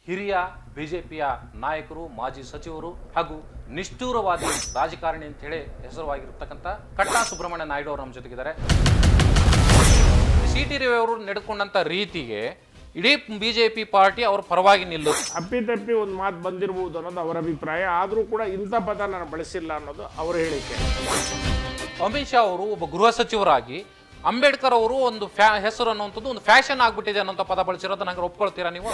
ಹಿರಿಯ ಬಿಜೆಪಿಯ ನಾಯಕರು, ಮಾಜಿ ಸಚಿವರು ಹಾಗೂ ನಿಷ್ಠೂರವಾದಿ ರಾಜಕಾರಣಿ ಅಂತ ಹೇಳಿ ಹೆಸರುವಾಗಿರತಕ್ಕಂಥ ಕಟ್ಟಾ ಸುಬ್ರಹ್ಮಣ್ಯ ನಾಯ್ಡು ಅವರು ನಮ್ಮ ಜೊತೆಗಿದ್ದಾರೆ. ಸಿ ಟಿ ರವಿ ಅವರು ನಡೆದುಕೊಂಡಂತ ರೀತಿಗೆ ಇಡೀ ಬಿಜೆಪಿ ಪಾರ್ಟಿ ಅವರ ಪರವಾಗಿ ನಿಲ್ಲುತ್ತೆ. ಅಪ್ಪಿತಪ್ಪಿ ಒಂದು ಮಾತು ಬಂದಿರಬಹುದು ಅನ್ನೋದು ಅವರ ಅಭಿಪ್ರಾಯ. ಆದರೂ ಕೂಡ ಇಂಥ ಪದ ನಾನು ಬಳಸಿಲ್ಲ ಅನ್ನೋದು ಅವರ ಹೇಳಿಕೆ. ಅಮಿತ್ ಶಾ ಅವರು ಒಬ್ಬ ಗೃಹ ಸಚಿವರಾಗಿ ಅಂಬೇಡ್ಕರ್ ಅವರು ಒಂದು ಹೆಸರು ಅನ್ನುವಂಥದ್ದು ಒಂದು ಫ್ಯಾಷನ್ ಆಗ್ಬಿಟ್ಟಿದೆ ಅನ್ನೋಂಥ ಪದ ಬಳಸಿರೋದು ನಂಗೆ ಒಪ್ಕೊಳ್ತೀರಾ ನೀವು?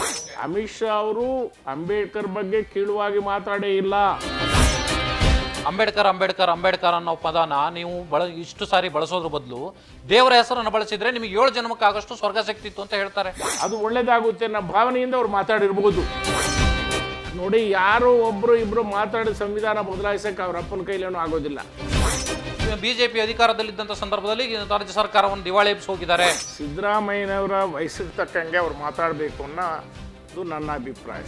ಅಮಿತ್ ಶಾ ಅವರು ಅಂಬೇಡ್ಕರ್ ಬಗ್ಗೆ ಕೀಳುವಾಗಿ ಮಾತಾಡೇ ಇಲ್ಲ. ಅಂಬೇಡ್ಕರ್ ಅಂಬೇಡ್ಕರ್ ಅಂಬೇಡ್ಕರ್ ಅನ್ನೋ ಪದನ ನೀವು ಇಷ್ಟು ಸಾರಿ ಬಳಸೋದ್ರ ಬದಲು ದೇವರ ಹೆಸರನ್ನು ಬಳಸಿದ್ರೆ ನಿಮಗೆ 7 ಜನ್ಮಕ್ಕಾಗಷ್ಟು ಸ್ವರ್ಗ ಸಿಕ್ತಿತ್ತು ಅಂತ ಹೇಳ್ತಾರೆ. ಅದು ಒಳ್ಳೇದಾಗುತ್ತೆ ಅನ್ನೋ ಭಾವನೆಯಿಂದ ಅವ್ರು ಮಾತಾಡಿರ್ಬೋದು. ನೋಡಿ, ಯಾರು ಒಬ್ರು ಇಬ್ರು ಮಾತಾಡಿ ಸಂವಿಧಾನ ಬದಲಾಯಿಸಕ್ಕೆ ಅವ್ರ ಅಪ್ಪನ ಕೈಲೇನೂ ಆಗೋದಿಲ್ಲ. ಬಿಜೆಪಿ ಅಧಿಕಾರದಲ್ಲಿದ್ದಂಥ ಸಂದರ್ಭದಲ್ಲಿ ರಾಜ್ಯ ಸರ್ಕಾರವನ್ನು ದಿವಾಳಿ ಎಬ್ಬಿಸಿ ಹೋಗಿದ್ದಾರೆ. ಸಿದ್ದರಾಮಯ್ಯನವರ ವಯಸ್ಸಿಗೆ ತಕ್ಕಂಗೆ ಅವ್ರು ಮಾತಾಡಬೇಕು ಅನ್ನೋದು ನನ್ನ ಅಭಿಪ್ರಾಯ.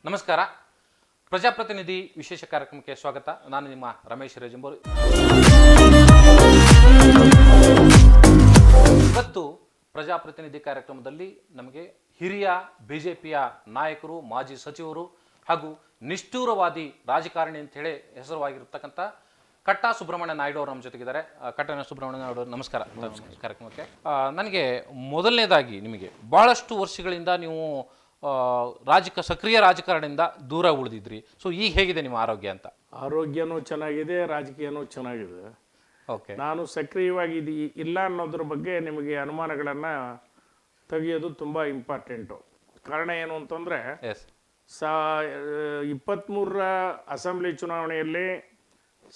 ನಮಸ್ಕಾರ, ಪ್ರಜಾಪ್ರತಿನಿಧಿ ವಿಶೇಷ ಕಾರ್ಯಕ್ರಮಕ್ಕೆ ಸ್ವಾಗತ. ನಾನು ನಿಮ್ಮ ರಮೇಶ್ ರೇಜಂಬೂರು. ಇವತ್ತು ಪ್ರಜಾಪ್ರತಿನಿಧಿ ಕಾರ್ಯಕ್ರಮದಲ್ಲಿ ನಮಗೆ ಹಿರಿಯ ಬಿಜೆಪಿಯ ನಾಯಕರು, ಮಾಜಿ ಸಚಿವರು ಹಾಗೂ ನಿಷ್ಠೂರವಾದಿ ರಾಜಕಾರಣಿ ಅಂತ ಹೇಳಿ ಹೆಸರುವಾಗಿರತಕ್ಕಂಥ ಕಟ್ಟಾ ಸುಬ್ರಹ್ಮಣ್ಯ ನಾಯ್ಡು ಅವರು ನಮ್ಮ ಜೊತೆಗಿದ್ದಾರೆ. ಕಟ್ಟಾ ಸುಬ್ರಹ್ಮಣ್ಯ ನಾಯ್ಡು ಅವರು ನಮಸ್ಕಾರ ಕಾರ್ಯಕ್ರಮಕ್ಕೆ. ನನಗೆ ಮೊದಲನೇದಾಗಿ ನಿಮಗೆ ಭಾಳಷ್ಟು ವರ್ಷಗಳಿಂದ ನೀವು ಸಕ್ರಿಯ ರಾಜಕಾರಣದಿಂದ ದೂರ ಉಳಿದಿದ್ರಿ. ಸೊ ಈಗ ಹೇಗಿದೆ ನಿಮ್ಮ ಆರೋಗ್ಯ ಅಂತ? ಆರೋಗ್ಯನೂ ಚೆನ್ನಾಗಿದೆ, ರಾಜಕೀಯನೂ ಚೆನ್ನಾಗಿದೆ. ಓಕೆ, ನಾನು ಸಕ್ರಿಯವಾಗಿ ಇಲ್ಲ ಅನ್ನೋದ್ರ ಬಗ್ಗೆ ನಿಮಗೆ ಅನುಮಾನಗಳನ್ನು ತೆಗೆಯೋದು ತುಂಬ ಇಂಪಾರ್ಟೆಂಟು. ಕಾರಣ ಏನು ಅಂತಂದರೆ 23ರ ಅಸೆಂಬ್ಲಿ ಚುನಾವಣೆಯಲ್ಲಿ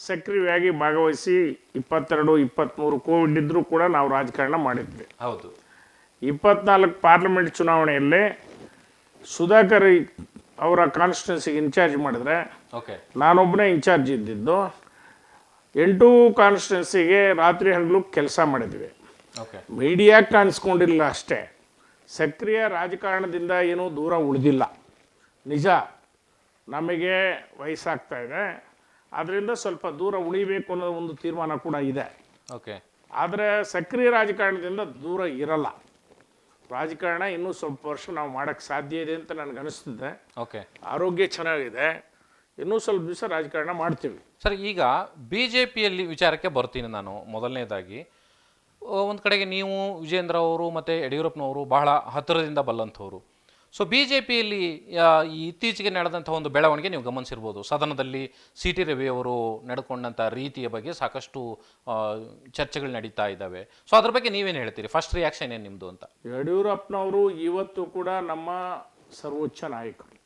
ಸಕ್ರಿಯವಾಗಿ ಭಾಗವಹಿಸಿ 22, 23 ಕೋವಿಡ್ ಇದ್ದರೂ ಕೂಡ ನಾವು ರಾಜಕಾರಣ ಮಾಡಿದ್ವಿ. ಹೌದು. 24 ಪಾರ್ಲಿಮೆಂಟ್ ಚುನಾವಣೆಯಲ್ಲಿ ಸುಧಾಕರ್ ಅವರ ಕಾನ್ಸ್ಟಿಟ್ಯೂನ್ಸಿಗೆ ಇನ್ಚಾರ್ಜ್ ಮಾಡಿದ್ರೆ ನಾನೊಬ್ಬನೇ ಇನ್ಚಾರ್ಜ್ ಇದ್ದಿದ್ದು. 8 ಕಾನ್ಸ್ಟಿಟ್ಯೂನ್ಸಿಗೆ ರಾತ್ರಿ ಹಗಲು ಕೆಲಸ ಮಾಡಿದ್ವಿ. ಮೀಡಿಯಾಕ್ಕೆ ಕಾಣಿಸ್ಕೊಂಡಿಲ್ಲ ಅಷ್ಟೇ, ಸಕ್ರಿಯ ರಾಜಕಾರಣದಿಂದ ಏನೂ ದೂರ ಉಳಿದಿಲ್ಲ. ನಿಜ, ನಮಗೆ ವಯಸ್ಸಾಗ್ತಾ ಇದೆ, ಅದರಿಂದ ಸ್ವಲ್ಪ ದೂರ ಉಳಿಬೇಕು ಅನ್ನೋ ಒಂದು ತೀರ್ಮಾನ ಕೂಡ ಇದೆ. ಆದರೆ ಸಕ್ರಿಯ ರಾಜಕಾರಣದಿಂದ ದೂರ ಇರಲ್ಲ. ರಾಜಕಾರಣ ಇನ್ನೂ ಸ್ವಲ್ಪ ವರ್ಷ ನಾವು ಮಾಡೋಕ್ಕೆ ಸಾಧ್ಯ ಇದೆ ಅಂತ ನನಗೆ ಅನಿಸ್ತಿದೆ. ಆರೋಗ್ಯ ಚೆನ್ನಾಗಿದೆ, ಇನ್ನೂ ಸ್ವಲ್ಪ ದಿವಸ ರಾಜಕಾರಣ ಮಾಡ್ತೀವಿ. ಸರ್, ಈಗ ಬಿ ಜೆ ಪಿಯಲ್ಲಿ ವಿಚಾರಕ್ಕೆ ಬರ್ತೀನಿ ನಾನು. ಮೊದಲನೇದಾಗಿ ಒಂದು ಕಡೆಗೆ ನೀವು ವಿಜೇಂದ್ರ ಅವರು ಮತ್ತು ಯಡಿಯೂರಪ್ಪನವರು ಬಹಳ ಹತ್ತಿರದಿಂದ ಬಲ್ಲಂಥವ್ರು. ಸೊ ಬಿ ಜೆ ಪಿಯಲ್ಲಿ ಇತ್ತೀಚೆಗೆ ನಡೆದಂಥ ಒಂದು ಬೆಳವಣಿಗೆ ನೀವು ಗಮನಿಸಿರ್ಬೋದು. ಸದನದಲ್ಲಿ ಸಿ ಟಿ ರವಿ ಅವರು ನಡೆದುಕೊಂಡಂಥ ರೀತಿಯ ಬಗ್ಗೆ ಸಾಕಷ್ಟು ಚರ್ಚೆಗಳು ನಡೀತಾ ಇದ್ದಾವೆ. ಸೊ ಅದ್ರ ಬಗ್ಗೆ ನೀವೇನು ಹೇಳ್ತೀರಿ? ಫಸ್ಟ್ ರಿಯಾಕ್ಷನ್ ಏನು ನಿಮ್ಮದು ಅಂತ? ಯಡಿಯೂರಪ್ಪನವರು ಇವತ್ತು ಕೂಡ ನಮ್ಮ ಸರ್ವೋಚ್ಚ ನಾಯಕರು.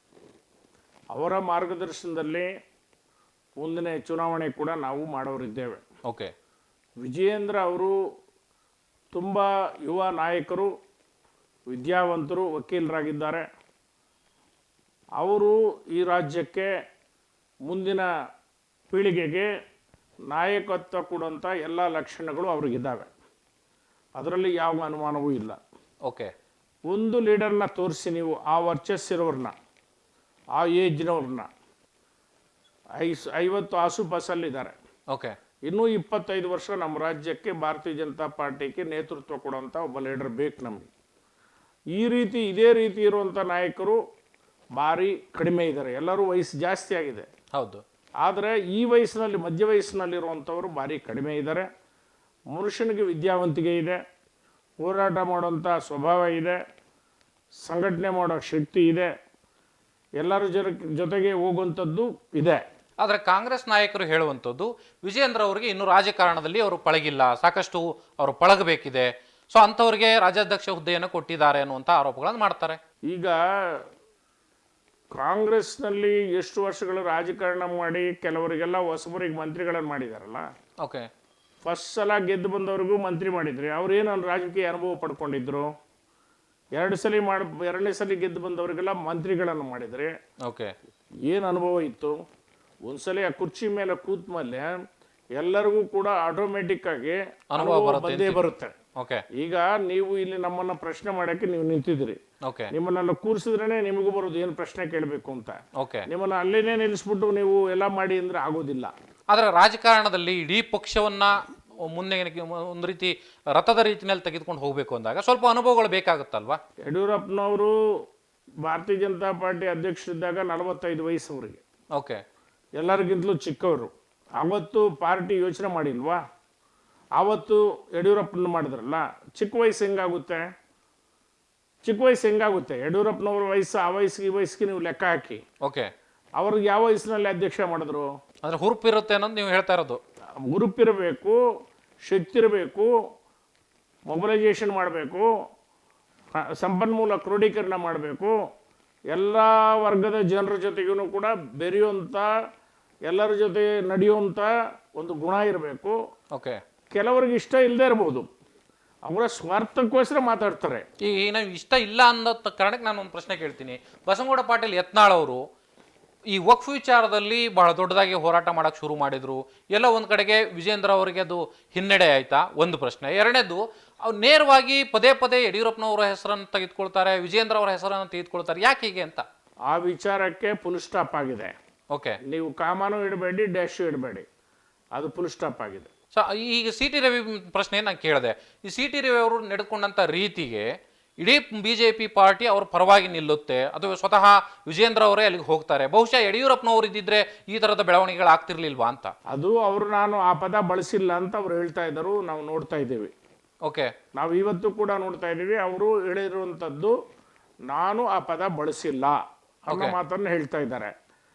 ಅವರ ಮಾರ್ಗದರ್ಶನದಲ್ಲಿ ಮುಂದಿನ ಚುನಾವಣೆ ಕೂಡ ನಾವು ಮಾಡೋರಿದ್ದೇವೆ. ವಿಜಯೇಂದ್ರ ಅವರು ತುಂಬ ಯುವ ನಾಯಕರು, ವಿದ್ಯಾವಂತರು, ವಕೀಲರಾಗಿದ್ದಾರೆ. ಅವರು ಈ ರಾಜ್ಯಕ್ಕೆ ಮುಂದಿನ ಪೀಳಿಗೆಗೆ ನಾಯಕತ್ವ ಕೊಡುವಂಥ ಎಲ್ಲ ಲಕ್ಷಣಗಳು ಅವ್ರಿಗಿದ್ದಾವೆ. ಅದರಲ್ಲಿ ಯಾವ ಅನುಮಾನವೂ ಇಲ್ಲ. ಒಂದು ಲೀಡರ್ನ ತೋರಿಸಿ ನೀವು, ಆ ವರ್ಚಸ್ಸಿರೋರನ್ನ, ಆ ಏಜ್ನವ್ರನ್ನ, 50 ಆಸುಪಾಸಲ್ಲಿದ್ದಾರೆ. ಇನ್ನೂ 25 ವರ್ಷ ನಮ್ಮ ರಾಜ್ಯಕ್ಕೆ ಭಾರತೀಯ ಜನತಾ ಪಾರ್ಟಿಗೆ ನೇತೃತ್ವ ಕೊಡುವಂಥ ಒಬ್ಬ ಲೀಡರ್ ಬೇಕು ನಮಗೆ. ಇದೇ ರೀತಿ ಇರುವಂಥ ನಾಯಕರು ಭಾರಿ ಕಡಿಮೆ ಇದ್ದಾರೆ. ಎಲ್ಲರೂ ವಯಸ್ಸು ಜಾಸ್ತಿ ಆಗಿದೆ. ಆದರೆ ಈ ವಯಸ್ಸಿನಲ್ಲಿ, ಮಧ್ಯ ವಯಸ್ಸಿನಲ್ಲಿರುವಂಥವರು ಭಾರಿ ಕಡಿಮೆ ಇದ್ದಾರೆ. ಮನುಷ್ಯನಿಗೆ ವಿದ್ಯಾವಂತಿಕೆ ಇದೆ, ಹೋರಾಟ ಮಾಡುವಂಥ ಸ್ವಭಾವ ಇದೆ, ಸಂಘಟನೆ ಮಾಡೋ ಶಕ್ತಿ ಇದೆ, ಎಲ್ಲರ ಜೊತೆಗೆ ಹೋಗುವಂಥದ್ದು ಇದೆ. ಆದರೆ ಕಾಂಗ್ರೆಸ್ ನಾಯಕರು ಹೇಳುವಂಥದ್ದು ವಿಜಯೇಂದ್ರ ಅವರಿಗೆ ಇನ್ನೂ ರಾಜಕಾರಣದಲ್ಲಿ ಅವರು ಪಳಗಿಲ್ಲ, ಸಾಕಷ್ಟು ಅವರು ಪಳಗಬೇಕಿದೆ. ಸೊ ಅಂಥವ್ರಿಗೆ ರಾಜ್ಯಾಧ್ಯಕ್ಷ ಹುದ್ದೆಯನ್ನು ಕೊಟ್ಟಿದ್ದಾರೆ ಅನ್ನುವಂಥ ಆರೋಪಗಳನ್ನು ಮಾಡ್ತಾರೆ. ಈಗ ಕಾಂಗ್ರೆಸ್ನಲ್ಲಿ ಎಷ್ಟು ವರ್ಷಗಳು ರಾಜಕಾರಣ ಮಾಡಿ ಕೆಲವರಿಗೆಲ್ಲ ಹೊಸಬರಿಗೆ ಮಂತ್ರಿಗಳನ್ನು ಮಾಡಿದಾರಲ್ಲ. ಫಸ್ಟ್ ಸಲ ಗೆದ್ದು ಬಂದವ್ರಿಗೂ ಮಂತ್ರಿ ಮಾಡಿದ್ರಿ. ಅವ್ರೇನು ರಾಜಕೀಯ ಅನುಭವ ಪಡ್ಕೊಂಡಿದ್ರು. ಎರಡನೇ ಸಲ ಗೆದ್ದು ಬಂದವರಿಗೆಲ್ಲ ಮಂತ್ರಿಗಳನ್ನು ಮಾಡಿದ್ರಿ. ಏನು ಅನುಭವ ಇತ್ತು? ಒಂದ್ಸಲ ಆ ಕುರ್ಚಿ ಮೇಲೆ ಕೂತ ಮೇಲೆ ಎಲ್ಲರಿಗೂ ಕೂಡ ಆಟೋಮೆಟಿಕ್ ಆಗಿ ಅನುಭವ ಬಂದೇ ಬರುತ್ತೆ. ಈಗ ನೀವು ಇಲ್ಲಿ ನಮ್ಮನ್ನ ಪ್ರಶ್ನೆ ಮಾಡಕ್ಕೆ ನೀವು ನಿಂತಿದ್ರಿ. ನಿಮ್ಮನ್ನೆಲ್ಲ ಕೂರಿಸಿದ್ರೇನೆ ನಿಮಗೂ ಬರೋದು ಏನು ಪ್ರಶ್ನೆ ಕೇಳಬೇಕು ಅಂತ. ನಿಮ್ಮನ್ನ ಅಲ್ಲೇನೆ ನಿಲ್ಲಿಸ್ಬಿಟ್ಟು ನೀವು ಎಲ್ಲ ಮಾಡಿ ಅಂದ್ರೆ ಆಗೋದಿಲ್ಲ. ಆದ್ರೆ ರಾಜಕಾರಣದಲ್ಲಿ ಇಡೀ ಪಕ್ಷವನ್ನ ಮುಂದೆ ಒಂದು ರೀತಿ ರಥದ ರೀತಿಯಲ್ಲಿ ತೆಗೆದುಕೊಂಡು ಹೋಗಬೇಕು ಅಂದಾಗ ಸ್ವಲ್ಪ ಅನುಭವಗಳು ಬೇಕಾಗುತ್ತಲ್ವಾ? ಯಡಿಯೂರಪ್ಪನವರು ಭಾರತೀಯ ಜನತಾ ಪಾರ್ಟಿ ಅಧ್ಯಕ್ಷರಿದ್ದಾಗ 45 ವಯಸ್ಸು ಅವರಿಗೆ, ಓಕೆ, ಎಲ್ಲರಿಗಿಂತಲೂ ಚಿಕ್ಕವರು. ಅವತ್ತು ಪಾರ್ಟಿ ಯೋಚನೆ ಮಾಡಿಲ್ವಾ? ಆವತ್ತು ಯಡಿಯೂರಪ್ಪನ ಮಾಡಿದ್ರಲ್ಲ, ಚಿಕ್ಕ ವಯಸ್ಸು ಹೆಂಗಾಗುತ್ತೆ? ಚಿಕ್ಕ ವಯಸ್ಸು ಹೆಂಗಾಗುತ್ತೆ? ಯಡಿಯೂರಪ್ಪನವ್ರ ವಯಸ್ಸು ಆ ವಯಸ್ಸಿಗೆ ಈ ವಯಸ್ಸಿಗೆ ನೀವು ಲೆಕ್ಕ ಹಾಕಿ. ಓಕೆ, ಅವ್ರಿಗೆ ಯಾವ ವಯಸ್ಸಿನಲ್ಲಿ ಅಧ್ಯಕ್ಷ ಮಾಡಿದ್ರು? ಅಂದ್ರೆ ಹುರುಪಿರುತ್ತೆ ಅನ್ನೋದು ನೀವು ಹೇಳ್ತಾ ಇರೋದು. ಹುರುಪಿರಬೇಕು, ಶಕ್ತಿ ಇರಬೇಕು, ಮೊಬಿಲೈಸೇಷನ್ ಮಾಡಬೇಕು, ಸಂಪನ್ಮೂಲ ಕ್ರೋಢೀಕರಣ ಮಾಡಬೇಕು, ಎಲ್ಲ ವರ್ಗದ ಜನರ ಜೊತೆಗೂ ಕೂಡ ಬೆರೆಯುವಂಥ, ಎಲ್ಲರ ಜೊತೆ ನಡೆಯುವಂಥ ಒಂದು ಗುಣ ಇರಬೇಕು. ಓಕೆ, ಕೆಲವರಿಗೆ ಇಷ್ಟ ಇಲ್ಲದೆ ಇರ್ಬೋದು, ಅವರ ಸ್ವಾರ್ಥಕ್ಕೋಸ್ಕರ ಮಾತಾಡ್ತಾರೆ. ಈಗ ನಾವು ಇಷ್ಟ ಇಲ್ಲ ಅನ್ನೋ ಕಾರಣಕ್ಕೆ ನಾನು ಒಂದು ಪ್ರಶ್ನೆ ಕೇಳ್ತೀನಿ. ಬಸನಗೌಡ ಪಾಟೀಲ್ ಯತ್ನಾಳ್ ಅವರು ಈ ವಕ್ಫ್ ವಿಚಾರದಲ್ಲಿ ಬಹಳ ದೊಡ್ಡದಾಗಿ ಹೋರಾಟ ಮಾಡಕ್ಕೆ ಶುರು ಮಾಡಿದ್ರು. ಎಲ್ಲ ಒಂದು ಕಡೆಗೆ ವಿಜೇಂದ್ರ ಅವರಿಗೆ ಅದು ಹಿನ್ನಡೆ ಆಯ್ತಾ? ಒಂದು ಪ್ರಶ್ನೆ. ಎರಡನೇದು, ಅವ್ರು ನೇರವಾಗಿ ಪದೇ ಪದೇ ಯಡಿಯೂರಪ್ಪನವರ ಹೆಸರನ್ನು ತೆಗೆದುಕೊಳ್ತಾರೆ, ವಿಜೇಂದ್ರ ಅವರ ಹೆಸರನ್ನು ತೆಗೆದುಕೊಳ್ತಾರೆ. ಯಾಕೆ ಹೀಗೆ ಅಂತ? ಆ ವಿಚಾರಕ್ಕೆ ಫುಲ್ ಸ್ಟಾಪ್ ಆಗಿದೆ. ಓಕೆ, ನೀವು ಕಾಮನು ಇಡಬೇಡಿ, ಡ್ಯಾಶು ಇಡಬೇಡಿ, ಅದು ಫುಲ್ ಸ್ಟಾಪ್ ಆಗಿದೆ. ಸೊ ಈಗ ಸಿ ಟಿ ರವಿ ಪ್ರಶ್ನೆ ನಾನು ಕೇಳಿದೆ. ಈ ಸಿ ಟಿ ರವಿ ಅವರು ನಡೆದುಕೊಂಡಂಥ ರೀತಿಗೆ ಇಡೀ ಬಿಜೆಪಿ ಪಾರ್ಟಿ ಅವ್ರ ಪರವಾಗಿ ನಿಲ್ಲುತ್ತೆ, ಅದು ಸ್ವತಃ ವಿಜೇಂದ್ರ ಅವರೇ ಅಲ್ಲಿಗೆ ಹೋಗ್ತಾರೆ. ಬಹುಶಃ ಯಡಿಯೂರಪ್ಪನವರು ಇದ್ದಿದ್ರೆ ಈ ಥರದ ಬೆಳವಣಿಗೆಗಳು ಆಗ್ತಿರ್ಲಿಲ್ವಾ ಅಂತ? ಅದು ಅವರು ನಾನು ಆ ಪದ ಬಳಸಿಲ್ಲ ಅಂತ ಅವ್ರು ಹೇಳ್ತಾ ಇದ್ದರು, ನಾವು ನೋಡ್ತಾ ಇದ್ದೀವಿ. ಓಕೆ, ನಾವು ಇವತ್ತು ಕೂಡ ನೋಡ್ತಾ ಇದ್ದೀವಿ. ಅವರು ಹೇಳಿರುವಂಥದ್ದು ನಾನು ಆ ಪದ ಬಳಸಿಲ್ಲ ಅನ್ನೋ ಮಾತನ್ನು ಹೇಳ್ತಾ ಇದ್ದಾರೆ.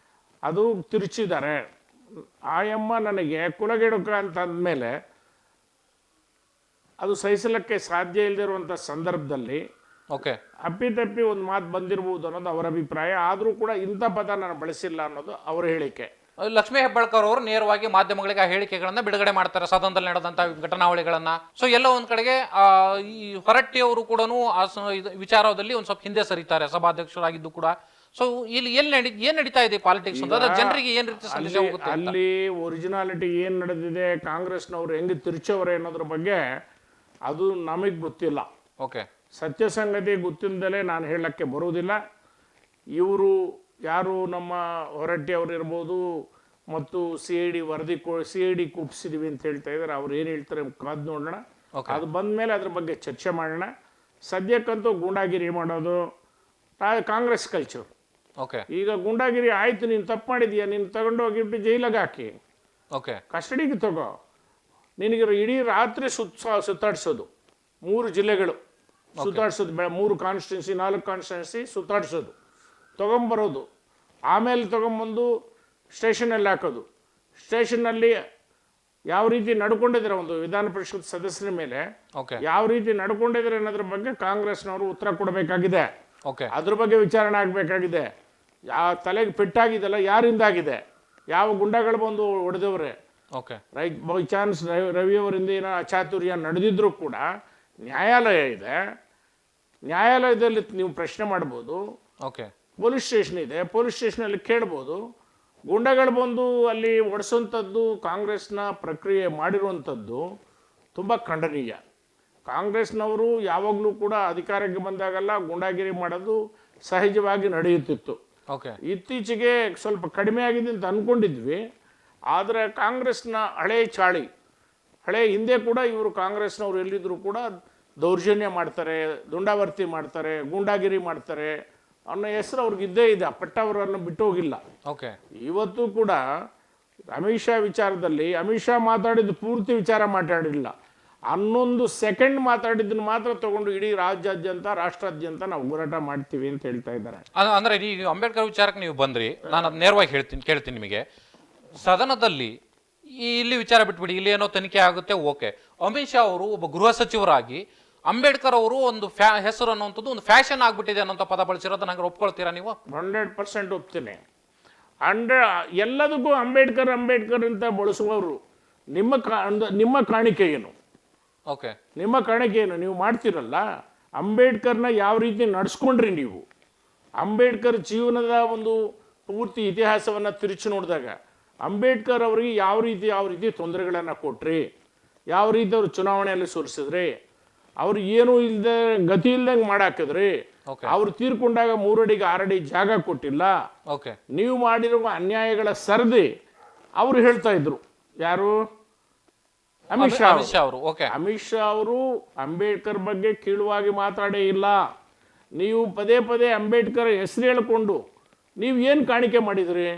ಅದು ತಿರುಚಿದ್ದಾರೆ. ಆಯಮ್ಮ ನನಗೆ ಕುಲಗೆಡುಕ ಅಂತ ಅಂದಮೇಲೆ ಅದು ಸಹಿಸಲಿಕ್ಕೆ ಸಾಧ್ಯ ಇಲ್ಲದಿರುವಂಥ ಸಂದರ್ಭದಲ್ಲಿ ಓಕೆ, ಅಪ್ಪಿತಪ್ಪಿ ಒಂದು ಮಾತು ಬಂದಿರ್ಬೋದು ಅನ್ನೋದು ಅವರ ಅಭಿಪ್ರಾಯ. ಆದರೂ ಕೂಡ ಇಂಥ ಪದ ನಾನು ಬಳಸಿಲ್ಲ ಅನ್ನೋದು ಅವರ ಹೇಳಿಕೆ. ಲಕ್ಷ್ಮೀ ಹೆಬ್ಬಾಳ್ಕರ್ ಅವರು ನೇರವಾಗಿ ಮಾಧ್ಯಮಗಳಿಗೆ ಆ ಹೇಳಿಕೆಗಳನ್ನ ಬಿಡುಗಡೆ ಮಾಡ್ತಾರೆ, ಸದನದಲ್ಲಿ ನಡೆದಂಥ ಘಟನಾವಳಿಗಳನ್ನ. ಸೊ ಎಲ್ಲ ಒಂದ್ ಕಡೆಗೆ ಈ ಹೊರಟ್ಟಿ ಅವರು ಕೂಡ ಆ ವಿಚಾರದಲ್ಲಿ ಒಂದ್ ಸ್ವಲ್ಪ ಹಿಂದೆ ಸರಿತಾರೆ, ಸಭಾಧ್ಯಕ್ಷರಾಗಿದ್ದು ಕೂಡ. ಸೊ ಇಲ್ಲಿ ಏನ್ ನಡೀತಾ ಇದೆ ಪಾಲಿಟಿಕ್ಸ್ ಅಂತ ಜನರಿಗೆ ಏನ್ ರೀತಿ ಸಂದೇಶ ಹೋಗುತ್ತೆ? ಅಲ್ಲಿ ಒರಿಜಿನಾಲಿಟಿ ಏನ್ ನಡೆದಿದೆ, ಕಾಂಗ್ರೆಸ್ನವ್ರು ಹೆಂಗೆ ತಿರುಚವ್ರೆ ಅನ್ನೋದ್ರ ಬಗ್ಗೆ ಅದು ನಮಗೆ ಗೊತ್ತಿಲ್ಲ. ಓಕೆ, ಸತ್ಯ ಸಂಗತಿ ಗೊತ್ತಿಲ್ಲದಲೇ ನಾನು ಹೇಳಕ್ಕೆ ಬರುವುದಿಲ್ಲ. ಇವರು ಯಾರು ನಮ್ಮ ಹೊರಟ್ಟಿ ಅವರು ಇರ್ಬೋದು, ಮತ್ತು CID ವರದಿ CID ಕೂಪಿಸಿದೀವಿ ಅಂತ ಹೇಳ್ತಾ ಇದ್ದಾರೆ. ಅವ್ರು ಏನು ಹೇಳ್ತಾರೆ ಕಾದು ನೋಡೋಣ. ಅದು ಬಂದ ಮೇಲೆ ಅದ್ರ ಬಗ್ಗೆ ಚರ್ಚೆ ಮಾಡೋಣ. ಸದ್ಯಕ್ಕಂತೂ ಗೂಂಡಾಗಿರಿ ಮಾಡೋದು ಕಾಂಗ್ರೆಸ್ ಕಲ್ಚರ್. ಓಕೆ, ಈಗ ಗೂಂಡಾಗಿರಿ ಆಯ್ತು, ನೀನು ತಪ್ಪು ಮಾಡಿದೀಯ, ನೀನು ತಗೊಂಡೋಗಿಬಿಟ್ಟು ಜೈಲಿಗೆ ಹಾಕಿ, ಓಕೆ, ಕಸ್ಟಡಿಗೆ ತಗೋ, ನಿನಗೆ ಇಡೀ ರಾತ್ರಿ ಸುತ್ತಾಡಿಸೋದು, 3 ಜಿಲ್ಲೆಗಳು ಸುತ್ತಾಡಿಸೋದು, 3 ಕಾನ್ಸ್ಟಿಟ್ಯೂನ್ಸಿ 4 ಕಾನ್ಸ್ಟಿಟ್ಯೂನ್ಸಿ ಸುತ್ತಾಡಿಸೋದು, ತೊಗೊಂಬರೋದು, ಆಮೇಲೆ ತೊಗೊಂಬಂದು ಸ್ಟೇಷನಲ್ಲಿ ಹಾಕೋದು. ಸ್ಟೇಷನ್ನಲ್ಲಿ ಯಾವ ರೀತಿ ನಡ್ಕೊಂಡಿದ್ದಾರೆ ಒಂದು ವಿಧಾನ ಪರಿಷತ್ ಸದಸ್ಯರ ಮೇಲೆ ಯಾವ ರೀತಿ ನಡ್ಕೊಂಡಿದ್ದಾರೆ ಅನ್ನೋದ್ರ ಬಗ್ಗೆ ಕಾಂಗ್ರೆಸ್ನವರು ಉತ್ತರ ಕೊಡಬೇಕಾಗಿದೆ. ಅದ್ರ ಬಗ್ಗೆ ವಿಚಾರಣೆ ಆಗಬೇಕಾಗಿದೆ. ಯಾವ ತಲೆಗೆ ಪೆಟ್ಟಾಗಿದೆಲ್ಲ ಯಾರಿಂದ ಆಗಿದೆ, ಯಾವ ಗುಂಡಗಳು ಬಂದು ಹೊಡೆದವ್ರೆ, ರೈಟ್ ಬೈ ಚಾನ್ಸ್ ರವಿಯವರಿಂದ ಏನೋ ಅಚಾತುರ್ಯ ನಡೆದಿದ್ರೂ ಕೂಡ ನ್ಯಾಯಾಲಯ ಇದೆ, ನ್ಯಾಯಾಲಯದಲ್ಲಿ ನೀವು ಪ್ರಶ್ನೆ ಮಾಡ್ಬೋದು. ಪೊಲೀಸ್ ಸ್ಟೇಷನ್ ಇದೆ, ಪೊಲೀಸ್ ಸ್ಟೇಷನಲ್ಲಿ ಕೇಳ್ಬೋದು. ಗುಂಡಗಳು ಬಂದು ಅಲ್ಲಿ ಒಡಿಸೋಂಥದ್ದು, ಕಾಂಗ್ರೆಸ್ನ ಪ್ರಕ್ರಿಯೆ ಮಾಡಿರುವಂಥದ್ದು ತುಂಬ ಖಂಡನೀಯ. ಕಾಂಗ್ರೆಸ್ನವರು ಯಾವಾಗಲೂ ಕೂಡ ಅಧಿಕಾರಕ್ಕೆ ಬಂದಾಗೆಲ್ಲ ಗುಂಡಾಗಿರಿ ಮಾಡೋದು ಸಹಜವಾಗಿ ನಡೆಯುತ್ತಿತ್ತು. ಇತ್ತೀಚೆಗೆ ಸ್ವಲ್ಪ ಕಡಿಮೆ ಆಗಿದೆ ಅಂತ ಅಂದ್ಕೊಂಡಿದ್ವಿ. ಆದರೆ ಕಾಂಗ್ರೆಸ್ನ ಹಳೆ ಚಾಳಿ, ಹಳೆ ಹಿಂದೆ ಕೂಡ ಇವರು ಕಾಂಗ್ರೆಸ್ನವ್ರು ಎಲ್ಲಿದ್ದರೂ ಕೂಡ ದೌರ್ಜನ್ಯ ಮಾಡ್ತಾರೆ, ದುಂಡಾವರ್ತಿ ಮಾಡ್ತಾರೆ, ಗೂಂಡಾಗಿರಿ ಮಾಡ್ತಾರೆ ಅನ್ನೋ ಹೆಸರು ಅವ್ರಿಗೆ ಇದ್ದೇ ಇದೆ. ಪಟ್ಟವರನ್ನು ಬಿಟ್ಟು ಹೋಗಿಲ್ಲ. ಇವತ್ತು ಕೂಡ ಅಮಿತ್ ಶಾ ವಿಚಾರದಲ್ಲಿ ಅಮಿತ್ ಶಾ ಮಾತಾಡಿದ್ದು ಪೂರ್ತಿ ವಿಚಾರ ಮಾತಾಡಿಲ್ಲ, 11 ಸೆಕೆಂಡ್ ಮಾತಾಡಿದ್ದನ್ನು ಮಾತ್ರ ತಗೊಂಡು ಇಡೀ ರಾಜ್ಯಾದ್ಯಂತ ರಾಷ್ಟ್ರಾದ್ಯಂತ ನಾವು ಹೋರಾಟ ಮಾಡ್ತೀವಿ ಅಂತ ಹೇಳ್ತಾ ಇದ್ದಾರೆ. ಅಂದ್ರೆ ಈಗ ಅಂಬೇಡ್ಕರ್ ವಿಚಾರಕ್ಕೆ ನೀವು ಬಂದ್ರಿ, ನಾನು ಅದು ನೇರವಾಗಿ ಕೇಳ್ತೀನಿ ನಿಮಗೆ. ಸದನದಲ್ಲಿ ಇಲ್ಲಿ ವಿಚಾರ ಬಿಟ್ಬಿಡಿ, ಇಲ್ಲಿ ಏನೋ ತನಿಖೆ ಆಗುತ್ತೆ, ಓಕೆ. ಅಮಿತ್ ಶಾ ಅವರು ಒಬ್ಬ ಗೃಹ ಸಚಿವರಾಗಿ ಅಂಬೇಡ್ಕರ್ ಅವರು ಒಂದು ಹೆಸರು ಅನ್ನುವಂಥದ್ದು ಒಂದು ಫ್ಯಾಷನ್ ಆಗ್ಬಿಟ್ಟಿದೆ ಅನ್ನೋಂಥ ಪದ ಬಳಸಿರೋದನ್ನ ನಂಗೆ ಒಪ್ಕೊಳ್ತೀರಾ ನೀವು? 100% ಒಪ್ತೀನಿ. ಎಲ್ಲದಕ್ಕೂ ಅಂಬೇಡ್ಕರ್ ಅಂತ ಬಳಸುವವರು ನಿಮ್ಮ ಕಾಣಿಕೆ ಏನು? ನಿಮ್ಮ ಕಾಣಿಕೆ ಏನು? ನೀವು ಮಾಡ್ತಿರಲ್ಲ, ಅಂಬೇಡ್ಕರ್ನ ಯಾವ ರೀತಿ ನಡೆಸ್ಕೊಂಡ್ರಿ ನೀವು? ಅಂಬೇಡ್ಕರ್ ಜೀವನದ ಒಂದು ಪೂರ್ತಿ ಇತಿಹಾಸವನ್ನು ತಿರುಚಿ ನೋಡಿದಾಗ ಅಂಬೇಡ್ಕರ್ ಅವರಿಗೆ ಯಾವ ರೀತಿ ತೊಂದರೆಗಳನ್ನು ಕೊಟ್ರಿ, ಯಾವ ರೀತಿ ಅವರು ಚುನಾವಣೆಯಲ್ಲಿ ಸೋಲಿಸಿದ್ರಿ, ಅವ್ರು ಏನೂ ಇಲ್ಲದೆ ಗತಿ ಇಲ್ದಂಗೆ ಮಾಡಾಕಿದ್ರಿ, ಅವ್ರು ತೀರ್ಕೊಂಡಾಗ 3 ಅಡಿಗೆ 6 ಅಡಿ ಜಾಗ ಕೊಟ್ಟಿಲ್ಲ, ನೀವು ಮಾಡಿರುವ ಅನ್ಯಾಯಗಳ ಸರದಿ ಅವರು ಹೇಳ್ತಾ ಇದ್ರು. ಯಾರು? ಅಮಿತ್ ಶಾ ಅವರು. ಅಮಿತ್ ಶಾ ಅವರು ಅಂಬೇಡ್ಕರ್ ಬಗ್ಗೆ ಕೀಳುವಾಗಿ ಮಾತಾಡೇ ಇಲ್ಲ. ನೀವು ಪದೇ ಪದೇ ಅಂಬೇಡ್ಕರ್ ಹೆಸರು ಹೇಳ್ಕೊಂಡು ನೀವು ಏನು ಕಾಣಿಕೆ ಮಾಡಿದ್ರಿ?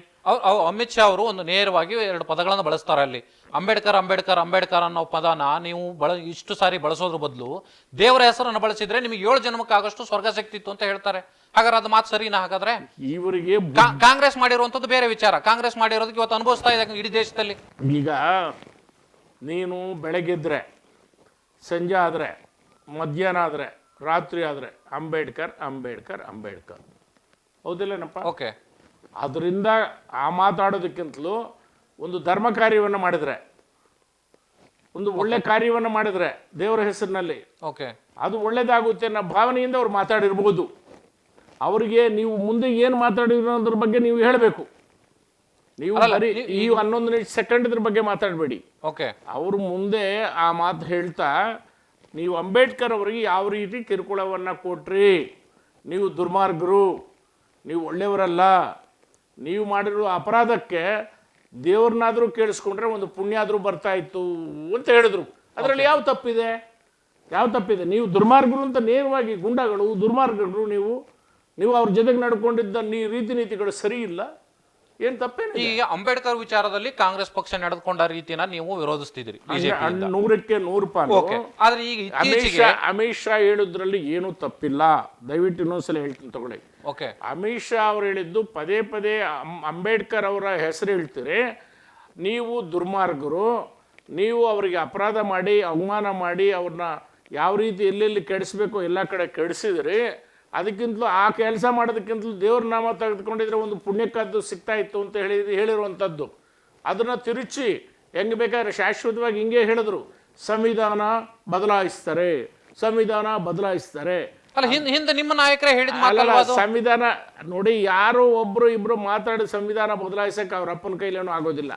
ಅಮಿತ್ ಶಾ ಅವರು ಒಂದು ನೇರವಾಗಿ 2 ಪದಗಳನ್ನು ಬಳಸ್ತಾರೆ ಅಲ್ಲಿ. ಅಂಬೇಡ್ಕರ್ ಅಂಬೇಡ್ಕರ್ ಅಂಬೇಡ್ಕರ್ ಅನ್ನೋ ಪದನ ನೀವು ಇಷ್ಟು ಸಾರಿ ಬಳಸೋದ್ರ ಬದಲು ದೇವರ ಹೆಸರನ್ನು ಬಳಸಿದ್ರೆ ನಿಮಗೆ 7 ಜನ್ಮಕ್ಕಾಗಷ್ಟು ಸ್ವರ್ಗ ಸಿಕ್ತಿತ್ತು ಅಂತ ಹೇಳ್ತಾರೆ. ಹಾಗಾದ್ರೆ ಅದು ಮಾತು ಸರಿನಾ? ಹಾಗಾದ್ರೆ ಇವರಿಗೆ ಕಾಂಗ್ರೆಸ್ ಮಾಡಿರುವಂತದ್ದು ಬೇರೆ ವಿಚಾರ. ಕಾಂಗ್ರೆಸ್ ಮಾಡಿರೋದಕ್ಕೆ ಇವತ್ತು ಅನುಭವಿಸ್ತಾ ಇದೆ ಇಡೀ ದೇಶದಲ್ಲಿ. ಈಗ ನೀನು ಬೆಳಗ್ಗೆದ್ರೆ, ಸಂಜೆ ಆದರೆ, ಮಧ್ಯಾಹ್ನ ಆದರೆ, ರಾತ್ರಿ ಆದರೆ ಅಂಬೇಡ್ಕರ್ ಅಂಬೇಡ್ಕರ್ ಅಂಬೇಡ್ಕರ್, ಹೌದಿಲ್ಲನಪ್ಪ? ಓಕೆ. ಅದರಿಂದ ಆ ಮಾತಾಡೋದಕ್ಕಿಂತಲೂ ಒಂದು ಧರ್ಮ ಕಾರ್ಯವನ್ನು ಮಾಡಿದ್ರೆ, ಒಂದು ಒಳ್ಳೆ ಕಾರ್ಯವನ್ನು ಮಾಡಿದ್ರೆ ದೇವರ ಹೆಸರಿನಲ್ಲಿ, ಓಕೆ, ಅದು ಒಳ್ಳೇದಾಗುತ್ತೆ ಅನ್ನೋ ಭಾವನೆಯಿಂದ ಅವ್ರು ಮಾತಾಡಿರ್ಬೋದು. ಅವರಿಗೆ ನೀವು ಮುಂದೆ ಏನು ಮಾತಾಡಿರೋದ್ರ ಬಗ್ಗೆ ನೀವು ಹೇಳಬೇಕು. ನೀವು ಈ 11 ಸೆಕೆಂಡ್ ಇದ್ರ ಬಗ್ಗೆ ಮಾತಾಡಬೇಡಿ. ಓಕೆ. ಅವರು ಮುಂದೆ ಆ ಮಾತು ಹೇಳ್ತಾ, ನೀವು ಅಂಬೇಡ್ಕರ್ ಅವರಿಗೆ ಯಾವ ರೀತಿ ಕಿರುಕುಳವನ್ನು ಕೊಟ್ರಿ, ನೀವು ದುರ್ಮಾರ್ಗರು, ನೀವು ಒಳ್ಳೆಯವರಲ್ಲ, ನೀವು ಮಾಡಿರೋ ಅಪರಾಧಕ್ಕೆ ದೇವ್ರನ್ನಾದರೂ ಕೇಳಿಸ್ಕೊಂಡ್ರೆ ಒಂದು ಪುಣ್ಯ ಆದರೂ ಬರ್ತಾ ಇತ್ತು ಅಂತ ಹೇಳಿದ್ರು. ಅದರಲ್ಲಿ ಯಾವ ತಪ್ಪಿದೆ? ಯಾವ ತಪ್ಪಿದೆ? ನೀವು ದುರ್ಮಾರ್ಗರು ಅಂತ ನೇರವಾಗಿ, ಗುಂಡಾಗಳು, ದುರ್ಮಾರ್ಗರು, ನೀವು ಅವ್ರ ಜೊತೆಗೆ ನಡ್ಕೊಂಡಿದ್ದ ರೀತಿ ನೀತಿಗಳು ಸರಿ ಇಲ್ಲ, ಏನು ತಪ್ಪೇನು? ಈ ಅಂಬೇಡ್ಕರ್ ವಿಚಾರದಲ್ಲಿ ಕಾಂಗ್ರೆಸ್ ಪಕ್ಷ ನಡೆದುಕೊಂಡ ರೀತಿನ ನೀವು ವಿರೋಧಿಸ್ತಿದ್ರಿ 100ಕ್ಕೆ 100%. ಆದ್ರೆ ಈಗ ಅಮಿತ್ ಶಾ ಹೇಳಿದ್ರಲ್ಲಿ ಏನೂ ತಪ್ಪಿಲ್ಲ. ದಯವಿಟ್ಟು ಇನ್ನೊಂದ್ಸಲ ಹೇಳ್ತೀನಿ ತಗೊಳ್ಳಿ. ಓಕೆ. ಅಮಿತ್ ಶಾ ಅವರು ಹೇಳಿದ್ದು ಪದೇ ಪದೇ ಅಂಬೇಡ್ಕರ್ ಅವರ ಹೆಸರು ಹೇಳ್ತೀರಿ, ನೀವು ದುರ್ಮಾರ್ಗರು, ನೀವು ಅವರಿಗೆ ಅಪರಾಧ ಮಾಡಿ ಅವಮಾನ ಮಾಡಿ ಅವ್ರನ್ನ ಯಾವ ರೀತಿ ಎಲ್ಲೆಲ್ಲಿ ಕೆಡಿಸ್ಬೇಕು ಎಲ್ಲ ಕಡೆ ಕೆಡಿಸಿದ್ರಿ. ಅದಕ್ಕಿಂತಲೂ ಆ ಕೆಲಸ ಮಾಡೋದಕ್ಕಿಂತಲೂ ದೇವ್ರ ನಾಮ ತೆಗೆದುಕೊಂಡಿದ್ರೆ ಒಂದು ಪುಣ್ಯಕ್ಕಾದ್ದು ಸಿಗ್ತಾ ಇತ್ತು ಅಂತ ಹೇಳಿರುವಂಥದ್ದು. ಅದನ್ನು ತಿರುಚಿ ಹೆಂಗೆ ಬೇಕಾದ್ರೆ ಶಾಶ್ವತವಾಗಿ ಹಿಂಗೆ ಹೇಳಿದ್ರು, ಸಂವಿಧಾನ ಬದಲಾಯಿಸ್ತಾರೆ, ಸಂವಿಧಾನ ಬದಲಾಯಿಸ್ತಾರೆ. ಅಲ್ಲ, ಹಿಂದೆ ನಿಮ್ಮ ನಾಯಕರೇ ಹೇಳಿದ ಸಂವಿಧಾನ ನೋಡಿ, ಯಾರೋ ಒಬ್ರು ಇಬ್ರು ಮಾತಾಡಿ ಸಂವಿಧಾನ ಬದಲಾಯಿಸಕ್ಕೆ ಅವ್ರ ಅಪ್ಪನ ಕೈಲೇನೂ ಆಗೋದಿಲ್ಲ,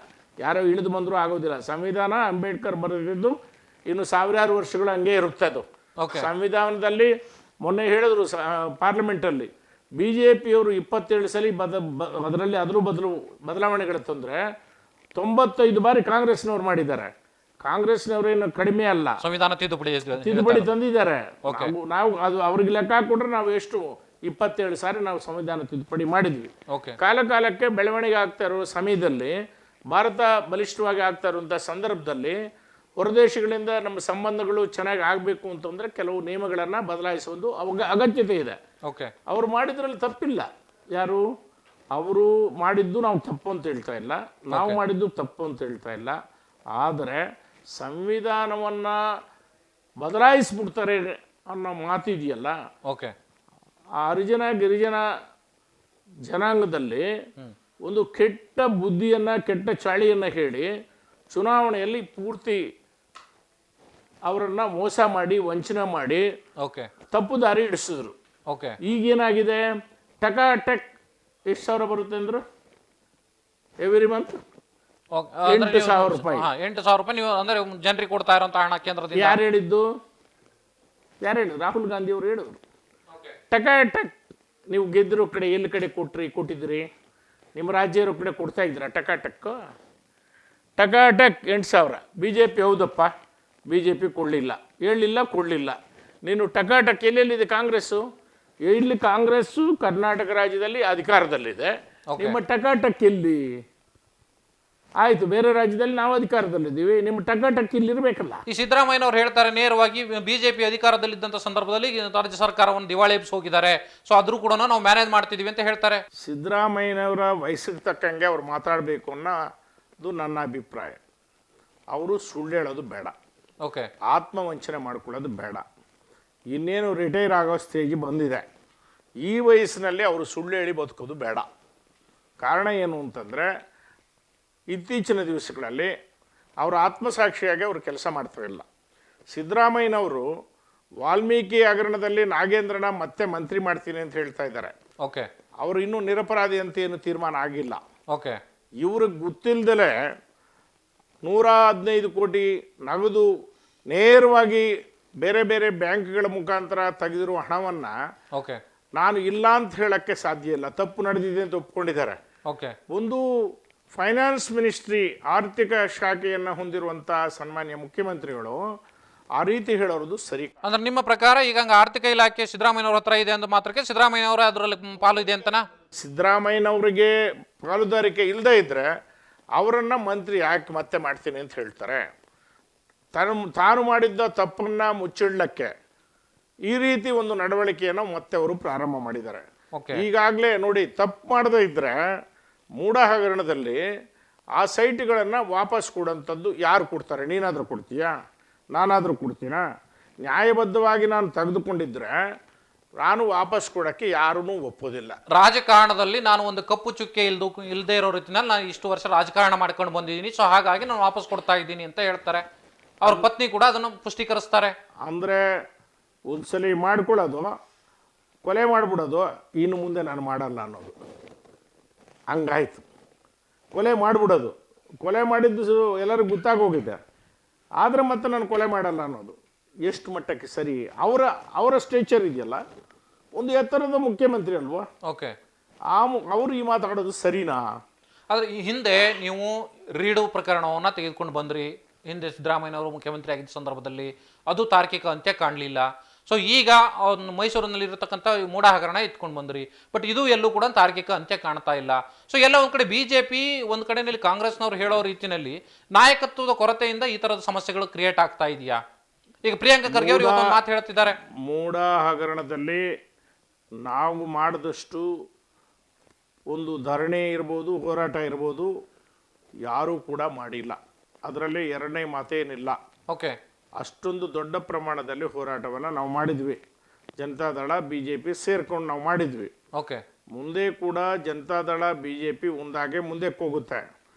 ಯಾರೋ ಇಳಿದು ಬಂದರೂ ಆಗೋದಿಲ್ಲ. ಸಂವಿಧಾನ ಅಂಬೇಡ್ಕರ್ ಬರೆದಿದ್ದು ಇನ್ನು 1000 ವರ್ಷಗಳು ಹಂಗೆ ಇರುತ್ತೆ. ಅದು ಸಂವಿಧಾನದಲ್ಲಿ ಮೊನ್ನೆ ಹೇಳಿದ್ರು ಪಾರ್ಲಿಮೆಂಟಲ್ಲಿ, BJPಯವರು 27 ಸಲ ಅದರಲ್ಲಿ ಅದರ ಬದಲಾವಣೆಗಳು ತಂದರೆ 95 ಬಾರಿ ಕಾಂಗ್ರೆಸ್ನವ್ರು ಮಾಡಿದ್ದಾರೆ. ಕಾಂಗ್ರೆಸ್ನವರೇನು ಕಡಿಮೆ ಅಲ್ಲ, ಸಂವಿಧಾನ ತಿದ್ದುಪಡಿ ತಂದಿದ್ದಾರೆ. ನಾವು ಅದು ಅವ್ರಿಗೆ ಲೆಕ್ಕ ಹಾಕೊಂಡ್ರೆ ನಾವು ಎಷ್ಟು 27 ಸಾರಿ ನಾವು ಸಂವಿಧಾನ ತಿದ್ದುಪಡಿ ಮಾಡಿದ್ವಿ. ಕಾಲಕ್ಕೆ ಬೆಳವಣಿಗೆ ಆಗ್ತಾ ಇರೋ ಸಮಯದಲ್ಲಿ, ಭಾರತ ಬಲಿಷ್ಠವಾಗಿ ಆಗ್ತಾ ಇರುವಂಥ ಸಂದರ್ಭದಲ್ಲಿ ಹೊರದೇಶಗಳಿಂದ ನಮ್ಮ ಸಂಬಂಧಗಳು ಚೆನ್ನಾಗಿ ಆಗಬೇಕು ಅಂತಂದರೆ ಕೆಲವು ನಿಯಮಗಳನ್ನು ಬದಲಾಯಿಸುವ ಒಂದು ಅಗತ್ಯತೆ ಇದೆ. ಅವರು ಮಾಡಿದ್ರಲ್ಲಿ ತಪ್ಪಿಲ್ಲ. ಯಾರು ಅವರು ಮಾಡಿದ್ದು ನಾವು ತಪ್ಪು ಅಂತ ಹೇಳ್ತಾ ಇಲ್ಲ, ನಾವು ಮಾಡಿದ್ದು ತಪ್ಪು ಅಂತ ಹೇಳ್ತಾ ಇಲ್ಲ. ಆದರೆ ಸಂವಿಧಾನವನ್ನು ಬದಲಾಯಿಸ್ಬಿಡ್ತಾರೆ ಅನ್ನೋ ಮಾತಿದೆಯಲ್ಲ, ಆ ಹರಿಜನ ಗಿರಿಜನ ಜನಾಂಗದಲ್ಲಿ ಒಂದು ಕೆಟ್ಟ ಬುದ್ಧಿಯನ್ನು, ಕೆಟ್ಟ ಚಾಳಿಯನ್ನು ಹೇಳಿ ಚುನಾವಣೆಯಲ್ಲಿ ಪೂರ್ತಿ ಅವರನ್ನು ಮೋಸ ಮಾಡಿ, ವಂಚನೆ ಮಾಡಿ, ತಪ್ಪು ದಾರಿ ಹಿಡಿಸಿದ್ರು. ಈಗೇನಾಗಿದೆ, ಟಕ್ ಎಷ್ಟು ಸಾವಿರ ಬರುತ್ತೆ ಅಂದ್ರು ಎವ್ರಿ ಮಂತ್ 8,000 ರೂಪಾಯಿ. 8,000 ರೂಪಾಯಿ ನೀವು ಅಂದ್ರೆ ಜನರಿಗೆ ಕೊಡ್ತಾ ಇರೋಂಥ ಹಣ ಕೇಂದ್ರದಿಂದ. ಯಾರು ಹೇಳಿದ್ದು? ರಾಹುಲ್ ಗಾಂಧಿ ಅವರು ಹೇಳಿದ್ರು. ಟಕ್ ನೀವು ಗೆದ್ದಿರೋ ಕಡೆ ಎಲ್ಲಿ ಕಡೆ ಕೊಟ್ಟಿದ್ರಿ? ನಿಮ್ಮ ರಾಜ್ಯ ಇರೋ ಕಡೆ ಕೊಡ್ತಾ ಇದ್ದೀರಾ? ಟಕ್ 8,000. BJP ಹೌದಪ್ಪ, BJP ಕೊಡಲಿಲ್ಲ. ನೀನು ಟಕ್ ಎಲ್ಲೆಲ್ಲಿದೆ ಕಾಂಗ್ರೆಸ್ಸು? ಇಲ್ಲಿ ಕಾಂಗ್ರೆಸ್ಸು ಕರ್ನಾಟಕ ರಾಜ್ಯದಲ್ಲಿ ಅಧಿಕಾರದಲ್ಲಿದೆ, ನಿಮ್ಮ ಟಕ್ ಎಲ್ಲಿ? ಆಯಿತು, ಬೇರೆ ರಾಜ್ಯದಲ್ಲಿ ನಾವು ಅಧಿಕಾರದಲ್ಲಿದ್ದೀವಿ, ನಿಮ್ಮ ಟಕ್ ಇಲ್ಲಿರಬೇಕಲ್ಲ. ಈ ಸಿದ್ದರಾಮಯ್ಯನವ್ರು ಹೇಳ್ತಾರೆ ನೇರವಾಗಿ, BJP ಅಧಿಕಾರದಲ್ಲಿದ್ದಂಥ ಸಂದರ್ಭದಲ್ಲಿ ರಾಜ್ಯ ಸರ್ಕಾರವನ್ನು ದಿವಾಳಿ ಎಬ್ಸಿ ಹೋಗಿದ್ದಾರೆ, ಸೊ ಆದರೂ ಕೂಡ ನಾವು ಮ್ಯಾನೇಜ್ ಮಾಡ್ತಿದ್ದೀವಿ ಅಂತ ಹೇಳ್ತಾರೆ. ಸಿದ್ದರಾಮಯ್ಯನವರ ವಯಸ್ಸಿಗೆ ತಕ್ಕಂಗೆ ಅವ್ರು ಮಾತಾಡಬೇಕು ಅನ್ನೋದು ನನ್ನ ಅಭಿಪ್ರಾಯ. ಅವರು ಸುಳ್ಳು ಹೇಳೋದು ಬೇಡ, ಆತ್ಮವಂಚನೆ ಮಾಡ್ಕೊಳ್ಳೋದು ಬೇಡ. ಇನ್ನೇನು ರಿಟೈರ್ ಆಗೋ ಸ್ಟೇಜ್ ಬಂದಿದೆ, ಈ ವಯಸ್ಸಿನಲ್ಲಿ ಅವರು ಸುಳ್ಳು ಹೇಳಿ ಬದುಕೋದು ಬೇಡ. ಕಾರಣ ಏನು ಅಂತಂದರೆ, ಇತ್ತೀಚಿನ ದಿವಸಗಳಲ್ಲಿ ಅವರು ಆತ್ಮಸಾಕ್ಷಿಯಾಗಿ ಅವರು ಕೆಲಸ ಮಾಡ್ತಾಯಿಲ್ಲ. ಸಿದ್ದರಾಮಯ್ಯನವರು ವಾಲ್ಮೀಕಿ ಹಗರಣದಲ್ಲಿ ನಾಗೇಂದ್ರನ ಮತ್ತೆ ಮಂತ್ರಿ ಮಾಡ್ತೀನಿ ಅಂತ ಹೇಳ್ತಾ ಇದ್ದಾರೆ. ಅವರು ಇನ್ನೂ ನಿರಪರಾಧಿ ಅಂತ ಏನು ತೀರ್ಮಾನ ಆಗಿಲ್ಲ. ಇವ್ರಿಗೆ ಗೊತ್ತಿಲ್ಲದಲೇ 115 ಕೋಟಿ ನಗದು ನೇರವಾಗಿ ಬೇರೆ ಬೇರೆ ಬ್ಯಾಂಕ್ಗಳ ಮುಖಾಂತರ ತೆಗೆದಿರುವ ಹಣವನ್ನು ನಾನು ಇಲ್ಲ ಅಂತ ಹೇಳಕ್ಕೆ ಸಾಧ್ಯ ಇಲ್ಲ, ತಪ್ಪು ನಡೆದಿದೆ ಅಂತ ಒಪ್ಕೊಂಡಿದ್ದಾರೆ. ಒಂದು ಫೈನಾನ್ಸ್ ಮಿನಿಸ್ಟ್ರಿ, ಆರ್ಥಿಕ ಶಾಖೆಯನ್ನು ಹೊಂದಿರುವಂಥ ಸನ್ಮಾನ್ಯ ಮುಖ್ಯಮಂತ್ರಿಗಳು ಆ ರೀತಿ ಹೇಳೋದು ಸರಿ. ಅಂದ್ರೆ ನಿಮ್ಮ ಪ್ರಕಾರ ಈಗ ಆರ್ಥಿಕ ಇಲಾಖೆ ಸಿದ್ದರಾಮಯ್ಯನವ್ರ ಹತ್ರ ಇದೆ ಅಂತ ಮಾತ್ರಕ್ಕೆ ಸಿದ್ದರಾಮಯ್ಯನವರ ಅದರಲ್ಲಿ ಪಾಲು ಇದೆ ಅಂತನಾ? ಸಿದ್ದರಾಮಯ್ಯನವರಿಗೆ ಪಾಲುದಾರಿಕೆ ಇಲ್ಲದೇ ಇದ್ದರೆ ಅವರನ್ನು ಮಂತ್ರಿ ಯಾಕೆ ಮತ್ತೆ ಮಾಡ್ತೀನಿ ಅಂತ ಹೇಳ್ತಾರೆ. ತಾನು ಮಾಡಿದ್ದ ತಪ್ಪನ್ನು ಮುಚ್ಚಿಡ್ಲಕ್ಕೆ ಈ ರೀತಿ ಒಂದು ನಡವಳಿಕೆಯನ್ನು ಮತ್ತೆ ಅವರು ಪ್ರಾರಂಭ ಮಾಡಿದ್ದಾರೆ. ಈಗಾಗಲೇ ನೋಡಿ, ತಪ್ಪು ಮಾಡದೇ ಇದ್ದರೆ ಮೂಡ ಹಗರಣದಲ್ಲಿ ಆ ಸೈಟ್ಗಳನ್ನು ವಾಪಸ್ ಕೊಡೋಂಥದ್ದು ಯಾರು ಕೊಡ್ತಾರೆ? ನೀನಾದರೂ ಕೊಡ್ತೀಯಾ? ನಾನಾದರೂ ಕೊಡ್ತೀನಾ? ನ್ಯಾಯಬದ್ಧವಾಗಿ ನಾನು ತೆಗೆದುಕೊಂಡಿದ್ರೆ ನಾನು ವಾಪಸ್ ಕೊಡೋಕ್ಕೆ ಯಾರೂ ಒಪ್ಪೋದಿಲ್ಲ. ರಾಜಕಾರಣದಲ್ಲಿ ನಾನು ಒಂದು ಕಪ್ಪು ಚುಕ್ಕೆ ಇಲ್ಲದೆ ಇರೋ ರೀತಿನಲ್ಲಿ ನಾನು ಇಷ್ಟು ವರ್ಷ ರಾಜಕಾರಣ ಮಾಡ್ಕೊಂಡು ಬಂದಿದ್ದೀನಿ, ಸೊ ಹಾಗಾಗಿ ನಾನು ವಾಪಸ್ ಕೊಡ್ತಾ ಇದ್ದೀನಿ ಅಂತ ಹೇಳ್ತಾರೆ. ಅವ್ರ ಪತ್ನಿ ಕೂಡ ಅದನ್ನು ಪುಷ್ಟೀಕರಿಸ್ತಾರೆ. ಅಂದರೆ ಒಂದ್ಸಲಿ ಮಾಡ್ಕೊಳ್ಳೋದು, ಕೊಲೆ ಮಾಡಿಬಿಡೋದು, ಇನ್ನು ಮುಂದೆ ನಾನು ಮಾಡಲ್ಲ ಅನ್ನೋದು ಹಂಗಾಯ್ತು. ಕೊಲೆ ಮಾಡಿಬಿಡೋದು, ಕೊಲೆ ಮಾಡಿದ್ದು ಎಲ್ಲರಿಗೂ ಗೊತ್ತಾಗೋಗಿದೆ, ಆದರೆ ಮತ್ತೆ ನಾನು ಕೊಲೆ ಮಾಡಲ್ಲ ಅನ್ನೋದು ಎಷ್ಟು ಮಟ್ಟಕ್ಕೆ ಸರಿ? ಅವರ ಸ್ಟೇಚರ್ ಇದೆಯಲ್ಲ, ಒಂದು ಎತ್ತರದ ಮುಖ್ಯಮಂತ್ರಿ ಅಲ್ವಾ? ಓಕೆ, ಅವರು ಈ ಮಾತಾಡೋದು ಸರಿನಾ? ಆದರೆ ಈ ಹಿಂದೆ ನೀವು ರೀಡು ಪ್ರಕರಣವನ್ನು ತೆಗೆದುಕೊಂಡು ಬಂದ್ರಿ. ಹಿಂದೆ ಸಿದ್ದರಾಮಯ್ಯನವರು ಮುಖ್ಯಮಂತ್ರಿ ಆಗಿದ್ದ ಸಂದರ್ಭದಲ್ಲಿ ಅದು ತಾರ್ಕಿಕ ಅಂತ್ಯ ಕಾಣಲಿಲ್ಲ. ಸೊ ಈಗ ಮೈಸೂರಿನಲ್ಲಿ ಇರತಕ್ಕಂಥ ಮೂಡ ಹಗರಣ ಎತ್ಕೊಂಡು ಬಂದ್ರಿ, ಬಟ್ ಇದು ಎಲ್ಲೂ ಕೂಡ ತಾರ್ಕಿಕ ಅಂತ್ಯ ಕಾಣ್ತಾ ಇಲ್ಲ. ಸೊ ಎಲ್ಲ ಒಂದ್ ಕಡೆ ಬಿಜೆಪಿ, ಒಂದ್ ಕಡೆಯಲ್ಲಿ ಕಾಂಗ್ರೆಸ್ನವ್ರು ಹೇಳೋ ರೀತಿಯಲ್ಲಿ ನಾಯಕತ್ವದ ಕೊರತೆಯಿಂದ ಈ ತರದ ಸಮಸ್ಯೆಗಳು ಕ್ರಿಯೇಟ್ ಆಗ್ತಾ ಇದೆಯಾ? ಈಗ ಪ್ರಿಯಾಂಕಾ ಖರ್ಗೆ ಅವರು ಇವತ್ತು ಮಾತು ಹೇಳ್ತಿದ್ದಾರೆ. ಮೂಡ ಹಗರಣದಲ್ಲಿ ನಾವು ಮಾಡಿದಷ್ಟು ಒಂದು ಧರಣಿ ಇರ್ಬೋದು, ಹೋರಾಟ ಇರ್ಬೋದು, ಯಾರೂ ಕೂಡ ಮಾಡಿಲ್ಲ. ಅದರಲ್ಲಿ ಎರಡನೇ ಮಾತೇನಿಲ್ಲ. ಓಕೆ, ಅಷ್ಟೊಂದು ದೊಡ್ಡ ಪ್ರಮಾಣದಲ್ಲಿ ಹೋರಾಟವನ್ನು ನಾವು ಮಾಡಿದ್ವಿ. ಜನತಾದಳ BJP ಸೇರ್ಕೊಂಡು ನಾವು ಮಾಡಿದ್ವಿ. ಓಕೆ, ಮುಂದೆ ಕೂಡ ಜನತಾದಳ BJP ಒಂದಾಗೆ ಮುಂದಕ್ಕೆ ಹೋಗುತ್ತೆ.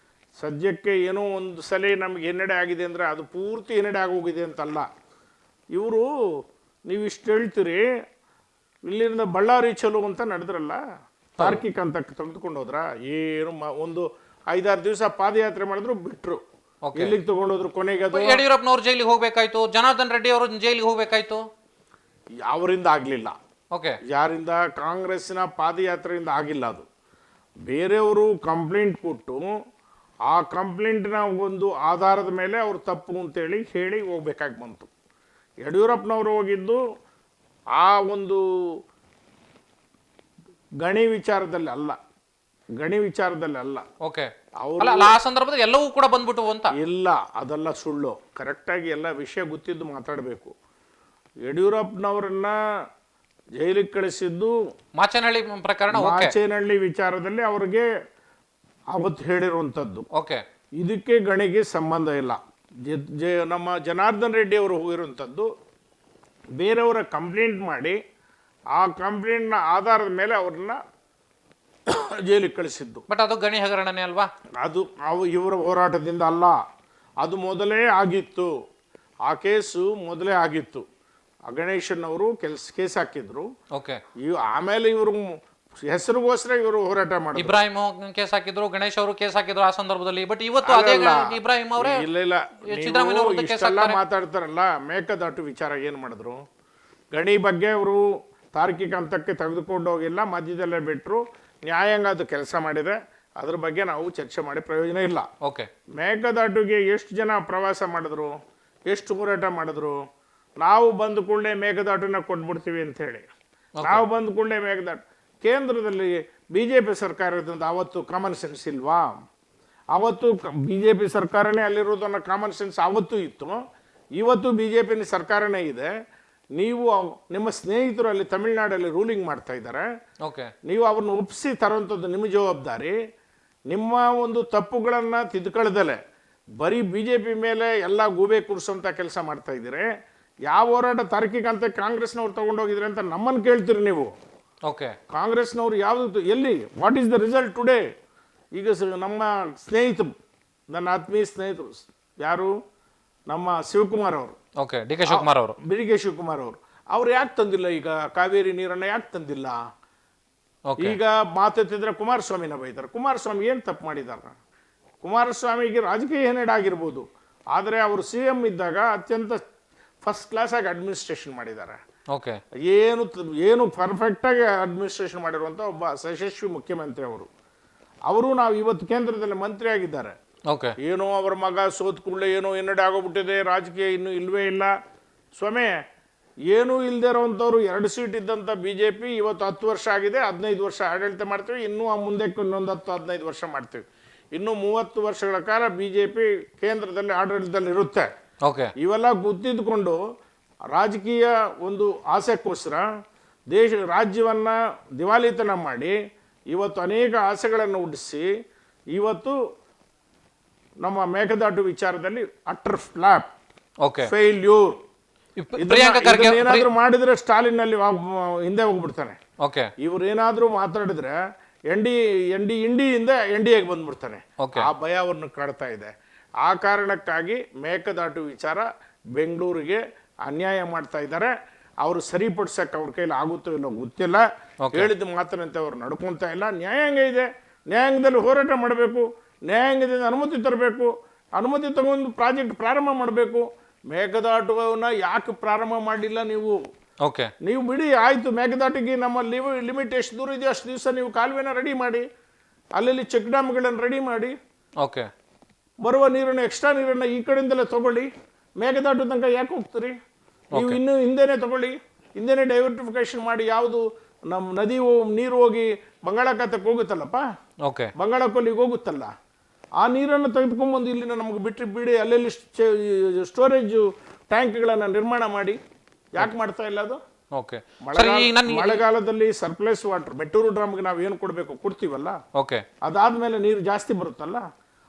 ಸದ್ಯಕ್ಕೆ ಏನೋ ಒಂದು ಸಲ ನಮ್ಗೆ ಹಿನ್ನಡೆ ಆಗಿದೆ ಅಂದರೆ ಅದು ಪೂರ್ತಿ ಹಿನ್ನಡೆ ಆಗೋಗಿದೆ ಅಂತಲ್ಲ. ಇವರು ನೀವು ಇಷ್ಟು ಹೇಳ್ತೀರಿ, ಇಲ್ಲಿಂದ ಬಳ್ಳಾರಿ ಚಲೋ ಅಂತ ನಡೆದ್ರಲ್ಲ, ತಾರ್ಕಿಕ ಅಂತ ತೆಗೆದುಕೊಂಡು ಹೋದ್ರ? ಏನು ಒಂದು 5-6 ದಿವಸ ಪಾದಯಾತ್ರೆ ಮಾಡಿದ್ರು, ಬಿಟ್ರು. ಎಲ್ಲಿಗೆ ತಗೊಂಡೋದ್ರು? ಕೊನೆಗೆ ಅದು ಯಡಿಯೂರಪ್ಪನವ್ರು ಜೈಲಿಗೆ ಹೋಗ್ಬೇಕಾಯ್ತು, ಜನಾರ್ದನ್ ರೆಡ್ಡಿ ಅವರು ಜೈಲಿಗೆ ಹೋಗ್ಬೇಕಾಯ್ತು. ಅವರಿಂದ ಆಗಲಿಲ್ಲ. ಓಕೆ, ಯಾರಿಂದ? ಕಾಂಗ್ರೆಸ್ಸಿನ ಪಾದಯಾತ್ರೆಯಿಂದ ಆಗಿಲ್ಲ. ಅದು ಬೇರೆಯವರು ಕಂಪ್ಲೇಂಟ್ ಕೊಟ್ಟು ಆ ಕಂಪ್ಲೇಂಟ್ನ ಒಂದು ಆಧಾರದ ಮೇಲೆ ಅವರು ತಪ್ಪು ಅಂತೇಳಿ ಹೇಳಿ ಹೋಗ್ಬೇಕಾಗಿ ಬಂತು. ಯಡಿಯೂರಪ್ಪನವರು ಹೋಗಿದ್ದು ಆ ಒಂದು ಗಣಿ ವಿಚಾರದಲ್ಲಿ ಅಲ್ಲ, ಓಕೆ, ಆ ಸಂದರ್ಭದಲ್ಲಿ ಎಲ್ಲವೂ ಕೂಡ ಬಂದ್ಬಿಟ್ಟು ಅಂತ ಇಲ್ಲ. ಅದೆಲ್ಲ ಸುಳ್ಳು. ಕರೆಕ್ಟಾಗಿ ಎಲ್ಲ ವಿಷಯ ಗೊತ್ತಿದ್ದು ಮಾತಾಡಬೇಕು. ಯಡಿಯೂರಪ್ಪನವರನ್ನ ಜೈಲಿಗೆ ಕಳಿಸಿದ್ದು ಮಾಚೇನಹಳ್ಳಿ ಪ್ರಕರಣ, ಮಾಚೇನಹಳ್ಳಿ ವಿಚಾರದಲ್ಲಿ ಅವ್ರಿಗೆ ಅವತ್ತು ಹೇಳಿರುವಂಥದ್ದು. ಓಕೆ, ಇದಕ್ಕೆ ಗಣಿಗೆ ಸಂಬಂಧ ಇಲ್ಲ. ನಮ್ಮ ಜನಾರ್ದನ್ ರೆಡ್ಡಿ ಅವರು ಹೋಗಿರುವಂಥದ್ದು ಬೇರೆಯವರ ಕಂಪ್ಲೇಂಟ್ ಮಾಡಿ ಆ ಕಂಪ್ಲೇಂಟ್ನ ಆಧಾರದ ಮೇಲೆ ಅವ್ರನ್ನ ಜೈಲಿಗೆ ಕಳಿಸಿದ್ದು. ಬಟ್ ಅದು ಗಣಿ ಹಗರಣನೇ ಅಲ್ವಾ? ಅದು ಇವರ ಹೋರಾಟದಿಂದ ಅಲ್ಲ, ಅದು ಮೊದಲೇ ಆಗಿತ್ತು. ಆ ಕೇಸು ಮೊದಲೇ ಆಗಿತ್ತು. ಗಣೇಶನ್ ಅವರು ಕೇಸ್ ಹಾಕಿದ್ರು. ಓಕೆ, ಆಮೇಲೆ ಇವರು ಹೆಸರಿಗೋಸ್ಕರ ಇವರು ಹೋರಾಟ ಮಾಡಿದ್ರು. ಇಬ್ರಾಹಿಂ ಕೇಸ್ ಹಾಕಿದ್ರು, ಗಣೇಶ್ ಅವರು ಕೇಸ್ ಹಾಕಿದ್ರು ಆ ಸಂದರ್ಭದಲ್ಲಿ. ಬಟ್ ಇವತ್ತು ಅದೇ ಇಬ್ರಾಹಿಂ ಅವರೇ ಇಷ್ಟೆಲ್ಲ ಮಾತಾಡ್ತಾರಲ್ಲ. ಮೇಕದಾಟು ವಿಚಾರ ಏನು ಮಾಡಿದ್ರು? ಗಣಿ ಬಗ್ಗೆ ಅವರು ತಾರ್ಕಿಕ ಹಂತಕ್ಕೆ ತೆಗೆದುಕೊಂಡು ಹೋಗಿಲ್ಲ, ಮಧ್ಯದಲ್ಲೇ ಬಿಟ್ಟರು. ನ್ಯಾಯಾಂಗ ಅದು ಕೆಲಸ ಮಾಡಿದೆ, ಅದ್ರ ಬಗ್ಗೆ ನಾವು ಚರ್ಚೆ ಮಾಡಿ ಪ್ರಯೋಜನ ಇಲ್ಲ. ಓಕೆ, ಮೇಕದಾಟುಗೆ ಎಷ್ಟು ಜನ ಪ್ರವಾಸ ಮಾಡಿದ್ರು, ಎಷ್ಟು ಹೋರಾಟ ಮಾಡಿದ್ರು? ನಾವು ಬಂದ ಕೂಡಲೇ ಮೇಘದಾಟನ್ನ ಕೊಟ್ಬಿಡ್ತೀವಿ ಅಂತ ಹೇಳಿ ನಾವು ಬಂದ ಕೂಡಲೇ ಮೇಘದಾಟು. ಕೇಂದ್ರದಲ್ಲಿ BJP ಸರ್ಕಾರದಿಂದ ಅವತ್ತು ಕಾಮನ್ ಸೆನ್ಸ್ ಇಲ್ವಾ? ಅವತ್ತು BJP ಸರ್ಕಾರನೇ ಅಲ್ಲಿರೋದನ್ನ ಕಾಮನ್ ಸೆನ್ಸ್ ಅವತ್ತು ಇತ್ತು. ಇವತ್ತು BJP ಸರ್ಕಾರನೇ ಇದೆ. ನೀವು ನಿಮ್ಮ ಸ್ನೇಹಿತರು ಅಲ್ಲಿ ತಮಿಳ್ನಾಡಲ್ಲಿ ರೂಲಿಂಗ್ ಮಾಡ್ತಾ ಇದ್ದಾರೆ. ನೀವು ಅವ್ರನ್ನ ಒಪ್ಪಿಸಿ ತರೋಂಥದ್ದು ನಿಮ್ಮ ಜವಾಬ್ದಾರಿ. ನಿಮ್ಮ ಒಂದು ತಪ್ಪುಗಳನ್ನು ತಿದ್ದುಕೊಳ್ಳದಲೆ ಬರೀ BJP ಮೇಲೆ ಎಲ್ಲ ಗೂಬೆ ಕೂರಿಸೋಂಥ ಕೆಲಸ ಮಾಡ್ತಾ ಇದ್ದೀರಿ. ಯಾವ ಹೋರಾಟ ತಾರ್ಕಿಕ ಅಂತ ಕಾಂಗ್ರೆಸ್ನವ್ರು ತಗೊಂಡೋಗಿದ್ರೆ ಅಂತ ನಮ್ಮನ್ನು ಕೇಳ್ತೀರಿ ನೀವು. ಕಾಂಗ್ರೆಸ್ನವ್ರು ಯಾವುದು ಎಲ್ಲಿ? What is the result today? ಈಗ ನಮ್ಮ ಸ್ನೇಹಿತರು, ನನ್ನ ಆತ್ಮೀಯ ಸ್ನೇಹಿತರು ಯಾರು? ನಮ್ಮ ಶಿವಕುಮಾರ್ ಅವರು, ಡಿ ಕೆ ಶಿವಕುಮಾರ್ ಅವರು, ಅವ್ರು ಯಾಕೆ ತಂದಿಲ್ಲ? ಈಗ ಕಾವೇರಿ ನೀರನ್ನು ಯಾಕೆ ತಂದಿಲ್ಲ? ಈಗ ಮಾತೆತ್ತಿದ್ರೆ ಕುಮಾರಸ್ವಾಮಿನ ಬೈತಾರೆ. ಕುಮಾರಸ್ವಾಮಿ ಏನು ತಪ್ಪು ಮಾಡಿದಾರ? ಕುಮಾರಸ್ವಾಮಿಗೆ ರಾಜಕೀಯ ಹಿನ್ನಡೆ ಆಗಿರ್ಬೋದು, ಆದರೆ ಅವರು CM ಇದ್ದಾಗ ಅತ್ಯಂತ ಫಸ್ಟ್ ಕ್ಲಾಸ್ ಆಗಿ ಅಡ್ಮಿನಿಸ್ಟ್ರೇಷನ್ ಮಾಡಿದ್ದಾರೆ. ಏನು ಪರ್ಫೆಕ್ಟಾಗಿ ಅಡ್ಮಿನಿಸ್ಟ್ರೇಷನ್ ಮಾಡಿರುವಂಥ ಒಬ್ಬ ಯಶಸ್ವಿ ಮುಖ್ಯಮಂತ್ರಿ ಅವರು ನಾವು ಇವತ್ತು ಕೇಂದ್ರದಲ್ಲಿ ಮಂತ್ರಿ ಆಗಿದ್ದಾರೆ. ಏನೋ ಅವರ ಮಗ ಸೋತ್ ಕೂಡಲೇ ಏನೋ ಹಿನ್ನಡೆ ಆಗೋಗ್ಬಿಟ್ಟಿದೆ, ರಾಜಕೀಯ ಇನ್ನೂ ಇಲ್ವೇ ಇಲ್ಲ, ಸ್ವಾಮಿ ಏನೂ ಇಲ್ಲದೆ ಇರೋವಂಥವ್ರು 2 ಸೀಟ್ ಇದ್ದಂಥ BJP ಇವತ್ತು 10 ವರ್ಷ ಆಗಿದೆ, 15 ವರ್ಷ ಆಡಳಿತ ಮಾಡ್ತೀವಿ, ಇನ್ನೂ ಮುಂದಕ್ಕೆ ಇನ್ನೊಂದು 10-15 ವರ್ಷ ಮಾಡ್ತೀವಿ, ಇನ್ನೂ 30 ವರ್ಷಗಳ ಕಾಲ BJP ಕೇಂದ್ರದಲ್ಲಿ ಆಡಳಿತದಲ್ಲಿ ಇರುತ್ತೆ. ಓಕೆ, ಇವೆಲ್ಲ ಗೊತ್ತಿದ್ದುಕೊಂಡು ರಾಜಕೀಯ ಒಂದು ಆಸೆಗೋಸ್ಕರ ರಾಜ್ಯವನ್ನು ದಿವಾಳಿತನ ಮಾಡಿ ಇವತ್ತು ಅನೇಕ ಆಸೆಗಳನ್ನು ಹುಟ್ಟಿಸಿ ಇವತ್ತು ನಮ್ಮ ಮೇಕೆದಾಟು ವಿಚಾರದಲ್ಲಿ utter flop, okay, failure. Priyanka Kharge ಏನಾದ್ರೂ ಮಾಡಿದ್ರೆ ಸ್ಟಾಲಿನ್ ಅಲ್ಲಿ ಹಿಂದೆ ಹೋಗ್ಬಿಡ್ತಾನೆ. ಓಕೆ, ಇವ್ರು ಏನಾದ್ರೂ ಮಾತಾಡಿದ್ರೆ ಇಂಡಿಯಿಂದ NDAಗೆ ಬಂದ್ಬಿಡ್ತಾನೆ. ಆ ಭಯ ಅವ್ರನ್ನ ಕಾಡ್ತಾ ಇದೆ. ಆ ಕಾರಣಕ್ಕಾಗಿ ಮೇಕೆದಾಟು ವಿಚಾರ ಬೆಂಗಳೂರಿಗೆ ಅನ್ಯಾಯ ಮಾಡ್ತಾ ಇದ್ದಾರೆ. ಅವರು ಸರಿಪಡಿಸಕ್ಕೆ ಅವ್ರ ಕೈಲಿ ಆಗುತ್ತೋ ಇಲ್ಲೋ ಗೊತ್ತಿಲ್ಲ. ಹೇಳಿದ ಮಾತಿನಂತೆ ಅವ್ರು ನಡ್ಕೊಂತ ಇಲ್ಲ. ನ್ಯಾಯಾಂಗ ಇದೆ, ನ್ಯಾಯಾಂಗದಲ್ಲಿ ಹೋರಾಟ ಮಾಡಬೇಕು, ನ್ಯಾಯಾಂಗದಿಂದ ಅನುಮತಿ ತರಬೇಕು, ಅನುಮತಿ ತಗೊಂಡು ಪ್ರಾಜೆಕ್ಟ್ ಪ್ರಾರಂಭ ಮಾಡಬೇಕು. ಮೇಕೆದಾಟುವನ್ನ ಯಾಕೆ ಪ್ರಾರಂಭ ಮಾಡಲಿಲ್ಲ ನೀವು? ಓಕೆ, ನೀವು ಬಿಡಿ, ಆಯಿತು, ಮೇಕೆದಾಟಿಗೆ ನಮ್ಮ ಲಿಮಿಟ್ ಎಷ್ಟು ದೂರ ಇದೆಯೋ ಅಷ್ಟು ದಿವಸ ನೀವು ಕಾಲುವೆನ ರೆಡಿ ಮಾಡಿ, ಅಲ್ಲಿ ಚೆಕ್ ಡ್ಯಾಮ್ಗಳನ್ನು ರೆಡಿ ಮಾಡಿ, ಓಕೆ, ಬರುವ ನೀರನ್ನು ಎಕ್ಸ್ಟ್ರಾ ನೀರನ್ನು ಈ ಕಡೆಯಿಂದಲೇ ತಗೊಳ್ಳಿ. ಮೇಕೆದಾಟು ತನಕ ಯಾಕೆ ಹೋಗ್ತೀರಿ ನೀವು? ಇನ್ನು ಹಿಂದೆನೇ ತಗೊಳ್ಳಿ, ಹಿಂದೆನೇ ಡೈವರ್ಟಿಫಿಕೇಶನ್ ಮಾಡಿ. ಯಾವುದು ನಮ್ಮ ನದಿ ನೀರು ಹೋಗಿ ಬಂಗಾಳಾಖಾತಕ್ಕೆ ಹೋಗುತ್ತಲ್ಲಪ್ಪ, ಓಕೆ, ಬಂಗಾಳಕೊಲ್ಲಿಗೆ ಹೋಗುತ್ತಲ್ಲ, ಆ ನೀರನ್ನು ತೆಗೆದುಕೊಂಡ್ಬಂದು ಇಲ್ಲಿನ ನಮಗೆ ಬಿಡಿ, ಅಲ್ಲೆಲ್ಲಿ ಸ್ಟೋರೇಜ್ ಟ್ಯಾಂಕ್ಗಳನ್ನು ನಿರ್ಮಾಣ ಮಾಡಿ. ಯಾಕೆ ಮಾಡ್ತಾ ಇಲ್ಲ ಅದು? ಓಕೆ, ಮಳೆಗಾಲದಲ್ಲಿ ಸರ್ಪ್ಲಸ್ ವಾಟರ್ ಮೆಟ್ಟೂರು ಡ್ರಾಮ್ಗೆ ನಾವು ಏನು ಕೊಡಬೇಕು ಕೊಡ್ತೀವಲ್ಲ, ಓಕೆ, ಅದಾದ್ಮೇಲೆ ನೀರು ಜಾಸ್ತಿ ಬರುತ್ತಲ್ಲ,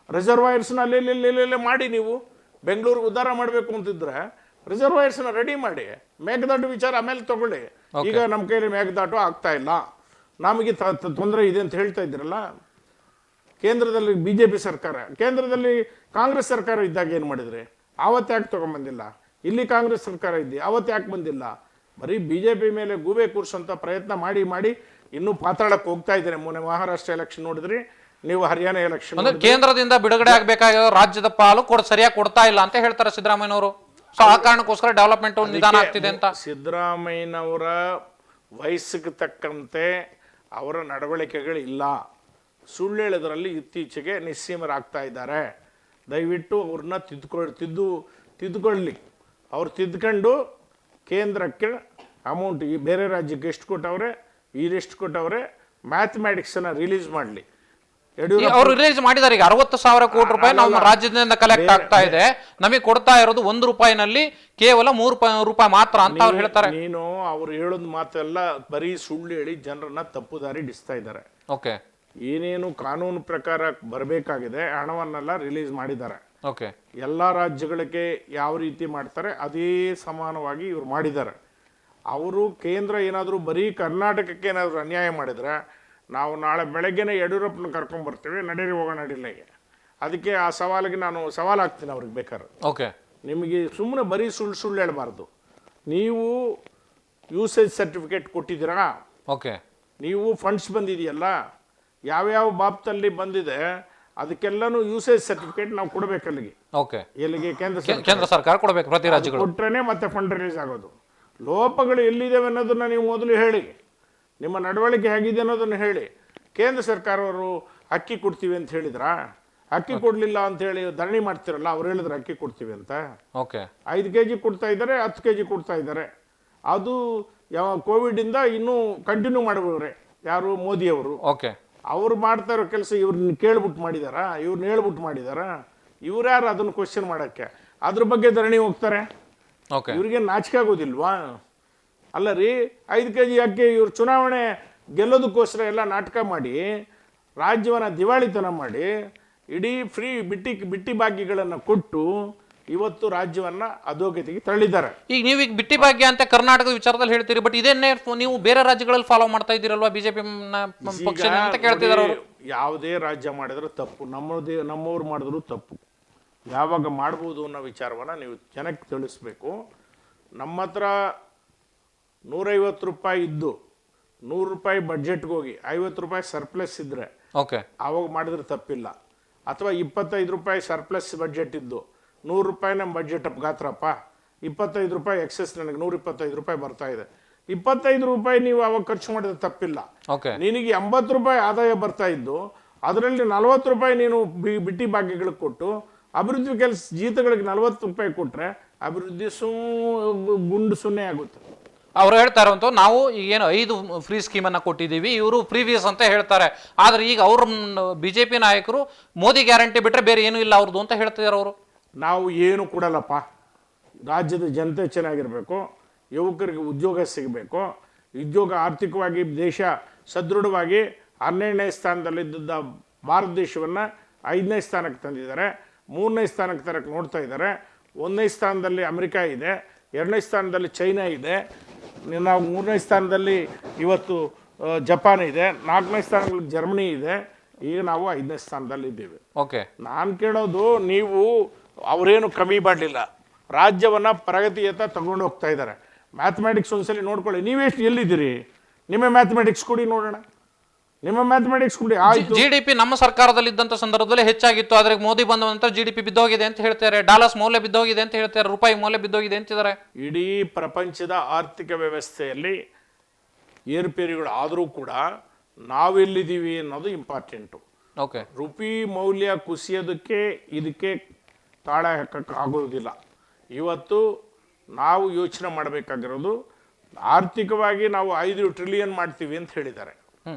ರಿಸರ್ವಾಯರ್ಸ್ನ ಅಲ್ಲೆಲ್ಲೆಲ್ಲೆಲ್ಲೆ ಮಾಡಿ. ನೀವು ಬೆಂಗಳೂರಿಗೆ ಉದ್ಧಾರ ಮಾಡಬೇಕು ಅಂತಿದ್ರೆ ರಿಸರ್ವಾಯರ್ಸ್ನ ರೆಡಿ ಮಾಡಿ. ಮೇಕೆದಾಟು ವಿಚಾರ ಆಮೇಲೆ ತಗೊಳ್ಳಿ. ಈಗ ನಮ್ಮ ಕೈಲಿ ಮೇಕೆದಾಟು ಆಗ್ತಾ ಇಲ್ಲ, ನಮಗೆ ತೊಂದರೆ ಇದೆ ಅಂತ ಹೇಳ್ತಾ ಇದ್ರಲ್ಲ. ಕೇಂದ್ರದಲ್ಲಿ BJP ಸರ್ಕಾರ, ಕೇಂದ್ರದಲ್ಲಿ ಕಾಂಗ್ರೆಸ್ ಸರ್ಕಾರ ಇದ್ದಾಗ ಏನು ಮಾಡಿದ್ರಿ? ಆವತ್ತು ಯಾಕೆ ತೊಗೊಂಬಂದಿಲ್ಲ? ಇಲ್ಲಿ ಕಾಂಗ್ರೆಸ್ ಸರ್ಕಾರ ಇದ್ದಿ, ಆವತ್ತು ಯಾಕೆ ಬಂದಿಲ್ಲ? ಬರೀ BJP ಮೇಲೆ ಗೂಬೆ ಕೂರಿಸೋಂಥ ಪ್ರಯತ್ನ ಮಾಡಿ ಇನ್ನೂ ಪಾತಾಳಕ್ಕೆ ಹೋಗ್ತಾ ಇದ್ದಾರೆ. ಮೊನ್ನೆ ಮಹಾರಾಷ್ಟ್ರ ಎಲೆಕ್ಷನ್ ನೋಡಿದ್ರಿ ನೀವು, ಹರಿಯಾಣ ಎಲೆಕ್ಷನ್. ಕೇಂದ್ರದಿಂದ ಬಿಡುಗಡೆ ಆಗಬೇಕಾಗಿರೋ ರಾಜ್ಯದ ಪಾಲು ಸರಿಯಾಗಿ ಕೊಡ್ತಾ ಇಲ್ಲ ಅಂತ ಹೇಳ್ತಾರೆ ಸಿದ್ದರಾಮಯ್ಯನವರು. ಸೊ ಆ ಕಾರಣಕ್ಕೋಸ್ಕರ ಡೆವಲಪ್ಮೆಂಟ್ ನಿಧಾನ ಆಗ್ತಿದೆ ಅಂತ. ಸಿದ್ದರಾಮಯ್ಯನವರ ವಯಸ್ಸಿಗೆ ತಕ್ಕಂತೆ ಅವರ ನಡವಳಿಕೆಗಳಿಲ್ಲ. ಸುಳ್ಳು ಹೇಳೋದ್ರಲ್ಲಿ ಇತ್ತೀಚೆಗೆ ನಿಸ್ಸೀಮರಾಗ್ತಾ ಇದ್ದಾರೆ. ದಯವಿಟ್ಟು ಅವ್ರನ್ನ ತಿದ್ದುಕೊಳ್ಳಿ. ಅವ್ರು ತಿದ್ಕೊಂಡು ಕೇಂದ್ರಕ್ಕೆ ಅಮೌಂಟ್ ಬೇರೆ ರಾಜ್ಯಕ್ಕೆ ಎಷ್ಟು ಕೊಟ್ಟವ್ರೆ, ಇದೆಷ್ಟು ಕೊಟ್ಟವ್ರೆ, ಮ್ಯಾಥಮ್ಯಾಟಿಕ್ಸನ್ನು ರಿಲೀಸ್ ಮಾಡಲಿ. ಅವರು ರಿಲೀಸ್ ಮಾಡಿದ್ದಾರೆ. ಈಗ 60,000 ಕೋಟಿ ರೂಪಾಯಿ ನಮ್ಮ ರಾಜ್ಯದಿಂದ ಕಲೆಕ್ಟ್ ಆಗ್ತಾ ಇದೆ, ನಮಗೆ ಕೊಡ್ತಾ ಇರೋದು 1 ರೂಪಾಯಿನಲ್ಲಿ ಕೇವಲ 3 ರೂಪಾಯಿ ಮಾತ್ರ ಅಂತ ಅವ್ರು ಹೇಳ್ತಾರೆ. ನೀನು ಅವ್ರು ಹೇಳೋದು ಮಾತೆಲ್ಲ ಬರೀ ಸುಳ್ಳು ಹೇಳಿ ಜನರನ್ನ ತಪ್ಪು ದಾರಿ ಹಿಡಿಸ್ತಾ ಇದ್ದಾರೆ. ಓಕೆ, ಏನೇನು ಕಾನೂನು ಪ್ರಕಾರ ಬರಬೇಕಾಗಿದೆ ಹಣವನ್ನೆಲ್ಲ ರಿಲೀಸ್ ಮಾಡಿದ್ದಾರೆ. ಓಕೆ, ಎಲ್ಲ ರಾಜ್ಯಗಳಿಗೆ ಯಾವ ರೀತಿ ಮಾಡ್ತಾರೆ ಅದೇ ಸಮಾನವಾಗಿ ಇವ್ರು ಮಾಡಿದ್ದಾರೆ. ಅವರು ಕೇಂದ್ರ ಏನಾದರೂ ಬರೀ ಕರ್ನಾಟಕಕ್ಕೆ ಏನಾದರೂ ಅನ್ಯಾಯ ಮಾಡಿದರೆ ನಾವು ನಾಳೆ ಬೆಳಗ್ಗೆನೇ ಯಡಿಯೂರಪ್ಪನ ಕರ್ಕೊಂಡ್ಬರ್ತೀವಿ, ನಡೀರಿ ಹೋಗೋಣ ನಡಿಲೆಗೆ. ಅದಕ್ಕೆ ಆ ಸವಾಲಿಗೆ ನಾನು ಸವಾಲು ಹಾಕ್ತೀನಿ ಅವ್ರಿಗೆ ಬೇಕಾದ್ರೆ. ಓಕೆ, ನಿಮಗೆ ಸುಮ್ಮನೆ ಬರೀ ಸುಳ್ಳು ಹೇಳಬಾರ್ದು. ನೀವು ಯೂಸೇಜ್ ಸರ್ಟಿಫಿಕೇಟ್ ಕೊಟ್ಟಿದ್ದೀರಾ? ಓಕೆ, ನೀವು ಫಂಡ್ಸ್ ಬಂದಿದೆಯಲ್ಲ, ಯಾವ್ಯಾವ ಬಾಬ್ತಲ್ಲಿ ಬಂದಿದೆ ಅದಕ್ಕೆಲ್ಲನೂ ಯೂಸೇಜ್ ಸರ್ಟಿಫಿಕೇಟ್ ನಾವು ಕೊಡಬೇಕು ಅಲ್ಲಿಗೆ. ಓಕೆ, ಎಲ್ಲಿಗೆ? ಕೇಂದ್ರ ಸರ್ಕಾರ ಕೊಡಬೇಕು ಪ್ರತಿ ರಾಜ್ಯಗಳು. ಕೊಟ್ರೇನೆ ಮತ್ತೆ ಫಂಡ್ ರಿಲೀಸ್ ಆಗೋದು. ಲೋಪಗಳು ಎಲ್ಲಿದ್ದಾವೆ ಅನ್ನೋದನ್ನ ನೀವು ಮೊದಲು ಹೇಳಿ, ನಿಮ್ಮ ನಡವಳಿಕೆ ಹೇಗಿದೆ ಅನ್ನೋದನ್ನು ಹೇಳಿ. ಕೇಂದ್ರ ಸರ್ಕಾರವರು ಅಕ್ಕಿ ಕೊಡ್ತೀವಿ ಅಂತ ಹೇಳಿದ್ರಾ? ಅಕ್ಕಿ ಕೊಡಲಿಲ್ಲ ಅಂತ ಹೇಳಿ ಧರಣಿ ಮಾಡ್ತಿರಲ್ಲ, ಅವ್ರು ಹೇಳಿದ್ರೆ ಅಕ್ಕಿ ಕೊಡ್ತೀವಿ ಅಂತ. ಓಕೆ, 5 kg ಕೊಡ್ತಾ ಇದ್ದಾರೆ, 10 kg ಕೊಡ್ತಾ ಇದ್ದಾರೆ. ಅದು ಯಾವ ಕೋವಿಡಿಂದ ಇನ್ನೂ ಕಂಟಿನ್ಯೂ ಮಾಡಬಹುದ್ರೆ ಯಾರು? ಮೋದಿಯವರು. ಓಕೆ, ಅವ್ರು ಮಾಡ್ತಾ ಇರೋ ಕೆಲಸ ಇವ್ರನ್ನ ಕೇಳ್ಬಿಟ್ಟು ಮಾಡಿದಾರಾ? ಇವ್ರನ್ನ ಹೇಳ್ಬಿಟ್ಟು ಮಾಡಿದಾರಾ? ಇವ್ರು ಯಾರು ಅದನ್ನು ಕ್ವಶನ್ ಮಾಡೋಕ್ಕೆ? ಅದ್ರ ಬಗ್ಗೆ ಧರಣಿ ಹೋಗ್ತಾರೆ. ಓಕೆ, ಇವ್ರಿಗೆ ನಾಚಿಕೆ ಆಗೋದಿಲ್ವಾ? ಅಲ್ಲ ರೀ, 5 kg ಅಕ್ಕಿ ಇವ್ರು ಚುನಾವಣೆ ಗೆಲ್ಲೋದಕ್ಕೋಸ್ಕರ ಎಲ್ಲ ನಾಟಕ ಮಾಡಿ ರಾಜ್ಯವನ್ನು ದಿವಾಳಿತನ ಮಾಡಿ ಇಡೀ ಫ್ರೀ ಬಿಟ್ಟಿ ಭಾಗ್ಯಗಳನ್ನು ಕೊಟ್ಟು ಇವತ್ತು ರಾಜ್ಯವನ್ನ ಅಧೋಗತಿಗೆ ತಳ್ಳಿದ್ದಾರೆ. ಈಗ ನೀವು ಬಿಟ್ಟಿ ಭಾಗ್ಯ ಅಂತ ಕರ್ನಾಟಕದ ವಿಚಾರದಲ್ಲಿ ಹೇಳ್ತೀರಿ, ಬಟ್ ಇದನ್ನೇ ನೀವು ಬೇರೆ ರಾಜ್ಯಗಳಲ್ಲಿ ಫಾಲೋ ಮಾಡ್ತಾ ಇದ್ದೀರಲ್ವಾ ಬಿಜೆಪಿ ಪಕ್ಷ ಅಂತ ಕೇಳ್ತಿದ್ದಾರೆ ಅವರು. ಯಾವುದೇ ರಾಜ್ಯ ಮಾಡಿದ್ರು ತಪ್ಪು, ನಮ್ಮವ್ರು ಮಾಡಿದ್ರು ತಪ್ಪು. ಯಾವಾಗ ಮಾಡ್ಬೋದು ಅನ್ನೋ ವಿಚಾರವನ್ನು ನೀವು ಜನಕ್ಕೆ ತಿಳಿಸ್ಬೇಕು. ನಮ್ಮ ಹತ್ರ 150 ರೂಪಾಯಿ ಇದ್ದು 100 ರೂಪಾಯಿ ಬಡ್ಜೆಟ್ಗೆ ಹೋಗಿ 50 ರೂಪಾಯಿ ಸರ್ಪ್ಲಸ್ ಇದ್ದರೆ ಓಕೆ ಆವಾಗ ಮಾಡಿದ್ರೆ ತಪ್ಪಿಲ್ಲ. ಅಥವಾ 25 ರೂಪಾಯಿ ಸರ್ಪ್ಲಸ್ ಬಡ್ಜೆಟ್ ಇದ್ದು 100 ರೂಪಾಯಿ ನಮ್ಮ ಬಡ್ಜೆಟ್ ಗಾತ್ರಪ್ಪ, 25 ರೂಪಾಯಿ ಎಕ್ಸೆಸ್, ನನಗೆ 125 ರೂಪಾಯಿ ಬರ್ತಾ ಇದೆ, 25 ರೂಪಾಯಿ ನೀವು ಅವಾಗ ಖರ್ಚು ಮಾಡಿದ್ರೆ ತಪ್ಪಿಲ್ಲ. ನಿನಗೆ 80 ರೂಪಾಯಿ ಆದಾಯ ಬರ್ತಾ ಇದ್ದು ಅದರಲ್ಲಿ 40 ರೂಪಾಯಿ ನೀನು ಬಿಟ್ಟಿ ಭಾಗ್ಯಗಳಿಗೆ ಕೊಟ್ಟು ಅಭಿವೃದ್ಧಿ ಕೆಲಸ ಜೀತಗಳಿಗೆ 40 ರೂಪಾಯಿ ಕೊಟ್ಟರೆ ಅಭಿವೃದ್ಧಿ ಗುಂಡು ಸುನ್ನೆ ಆಗುತ್ತೆ. ಅವ್ರು ಹೇಳ್ತಾರೆ ಅಂತ ನಾವು ಏನು 5 ಫ್ರೀ ಸ್ಕೀಮನ್ನು ಕೊಟ್ಟಿದ್ದೀವಿ, ಇವರು ಪ್ರೀವಿಯಸ್ ಅಂತ ಹೇಳ್ತಾರೆ. ಆದರೆ ಈಗ ಅವರು BJP ನಾಯಕರು ಮೋದಿ ಗ್ಯಾರಂಟಿ ಬಿಟ್ಟರೆ ಬೇರೆ ಏನೂ ಇಲ್ಲ ಅವ್ರದ್ದು ಅಂತ ಹೇಳ್ತಿದ್ದಾರೆ ಅವರು. ನಾವು ಏನು ಕೊಡಲ್ಲಪ್ಪ, ರಾಜ್ಯದ ಜನತೆ ಚೆನ್ನಾಗಿರಬೇಕು, ಯುವಕರಿಗೆ ಉದ್ಯೋಗ ಸಿಗಬೇಕು, ಉದ್ಯೋಗ ಆರ್ಥಿಕವಾಗಿ ದೇಶ ಸದೃಢವಾಗಿ 12ನೇ ಸ್ಥಾನದಲ್ಲಿದ್ದ ಭಾರತ ದೇಶವನ್ನು 5ನೇ ಸ್ಥಾನಕ್ಕೆ ತಂದಿದ್ದಾರೆ, 3ನೇ ಸ್ಥಾನಕ್ಕೆ ತರಕ್ಕೆ ನೋಡ್ತಾ ಇದ್ದಾರೆ. 1ನೇ ಸ್ಥಾನದಲ್ಲಿ ಅಮೆರಿಕ ಇದೆ, 2ನೇ ಸ್ಥಾನದಲ್ಲಿ ಚೈನಾ ಇದೆ, ನಾವು 3ನೇ ಸ್ಥಾನದಲ್ಲಿ ಇವತ್ತು ಜಪಾನ್ ಇದೆ, 4ನೇ ಸ್ಥಾನದಲ್ಲಿ ಜರ್ಮನಿ ಇದೆ, ಈಗ ನಾವು 5ನೇ ಸ್ಥಾನದಲ್ಲಿ ಇದ್ದೀವಿ. ಓಕೆ, ನಾನು ಕೇಳೋದು, ನೀವು ಅವರೇನು ಕಮ್ಮಿ ಮಾಡಲಿಲ್ಲ, ರಾಜ್ಯವನ್ನು ಪ್ರಗತಿಯತ್ತ ತಗೊಂಡು ಹೋಗ್ತಾ ಇದ್ದಾರೆ. ಮ್ಯಾಥಮೆಟಿಕ್ಸ್ ಒಂದ್ಸಲಿ ನೋಡ್ಕೊಳ್ಳಿ, ನೀವೆಷ್ಟು ಎಲ್ಲಿದ್ದೀರಿ, ನಿಮ್ಮ ಮ್ಯಾಥಮೆಟಿಕ್ಸ್ ಕೊಡಿ ನೋಡೋಣ, ನಿಮ್ಮ ಮ್ಯಾಥಮೆಟಿಕ್ಸ್ ಕೊಡಿ. ಆಯ್ತು, GDP ನಮ್ಮ ಸರ್ಕಾರದಲ್ಲಿ ಇದ್ದಂಥ ಸಂದರ್ಭದಲ್ಲಿ ಹೆಚ್ಚಾಗಿತ್ತು, ಆದರೆ ಮೋದಿ ಬಂದ ನಂತರ GDP ಬಿದ್ದೋಗಿದೆ ಅಂತ ಹೇಳ್ತಾರೆ, ಡಾಲರ್ಸ್ ಮೌಲ್ಯ ಬಿದ್ದೋಗಿದೆ ಅಂತ ಹೇಳ್ತಾರೆ, ರೂಪಾಯಿ ಮೌಲ್ಯ ಬಿದ್ದೋಗಿದೆ ಅಂತಿದ್ದಾರೆ. ಇಡೀ ಪ್ರಪಂಚದ ಆರ್ಥಿಕ ವ್ಯವಸ್ಥೆಯಲ್ಲಿ ಏರುಪೇರುಗಳು ಆದರೂ ಕೂಡ ನಾವೆಲ್ಲಿದ್ದೀವಿ ಅನ್ನೋದು ಇಂಪಾರ್ಟೆಂಟು. ಓಕೆ, ರುಪಿ ಮೌಲ್ಯ ಕುಸಿಯೋದಕ್ಕೆ ಇದಕ್ಕೆ ತಾಳ ಹಾಕಕ್ಕೆ ಆಗೋದಿಲ್ಲ. ಇವತ್ತು ನಾವು ಯೋಚನೆ ಮಾಡಬೇಕಾಗಿರೋದು, ಆರ್ಥಿಕವಾಗಿ ನಾವು 5 ಟ್ರಿಲಿಯನ್ ಮಾಡ್ತೀವಿ ಅಂತ ಹೇಳಿದ್ದಾರೆ.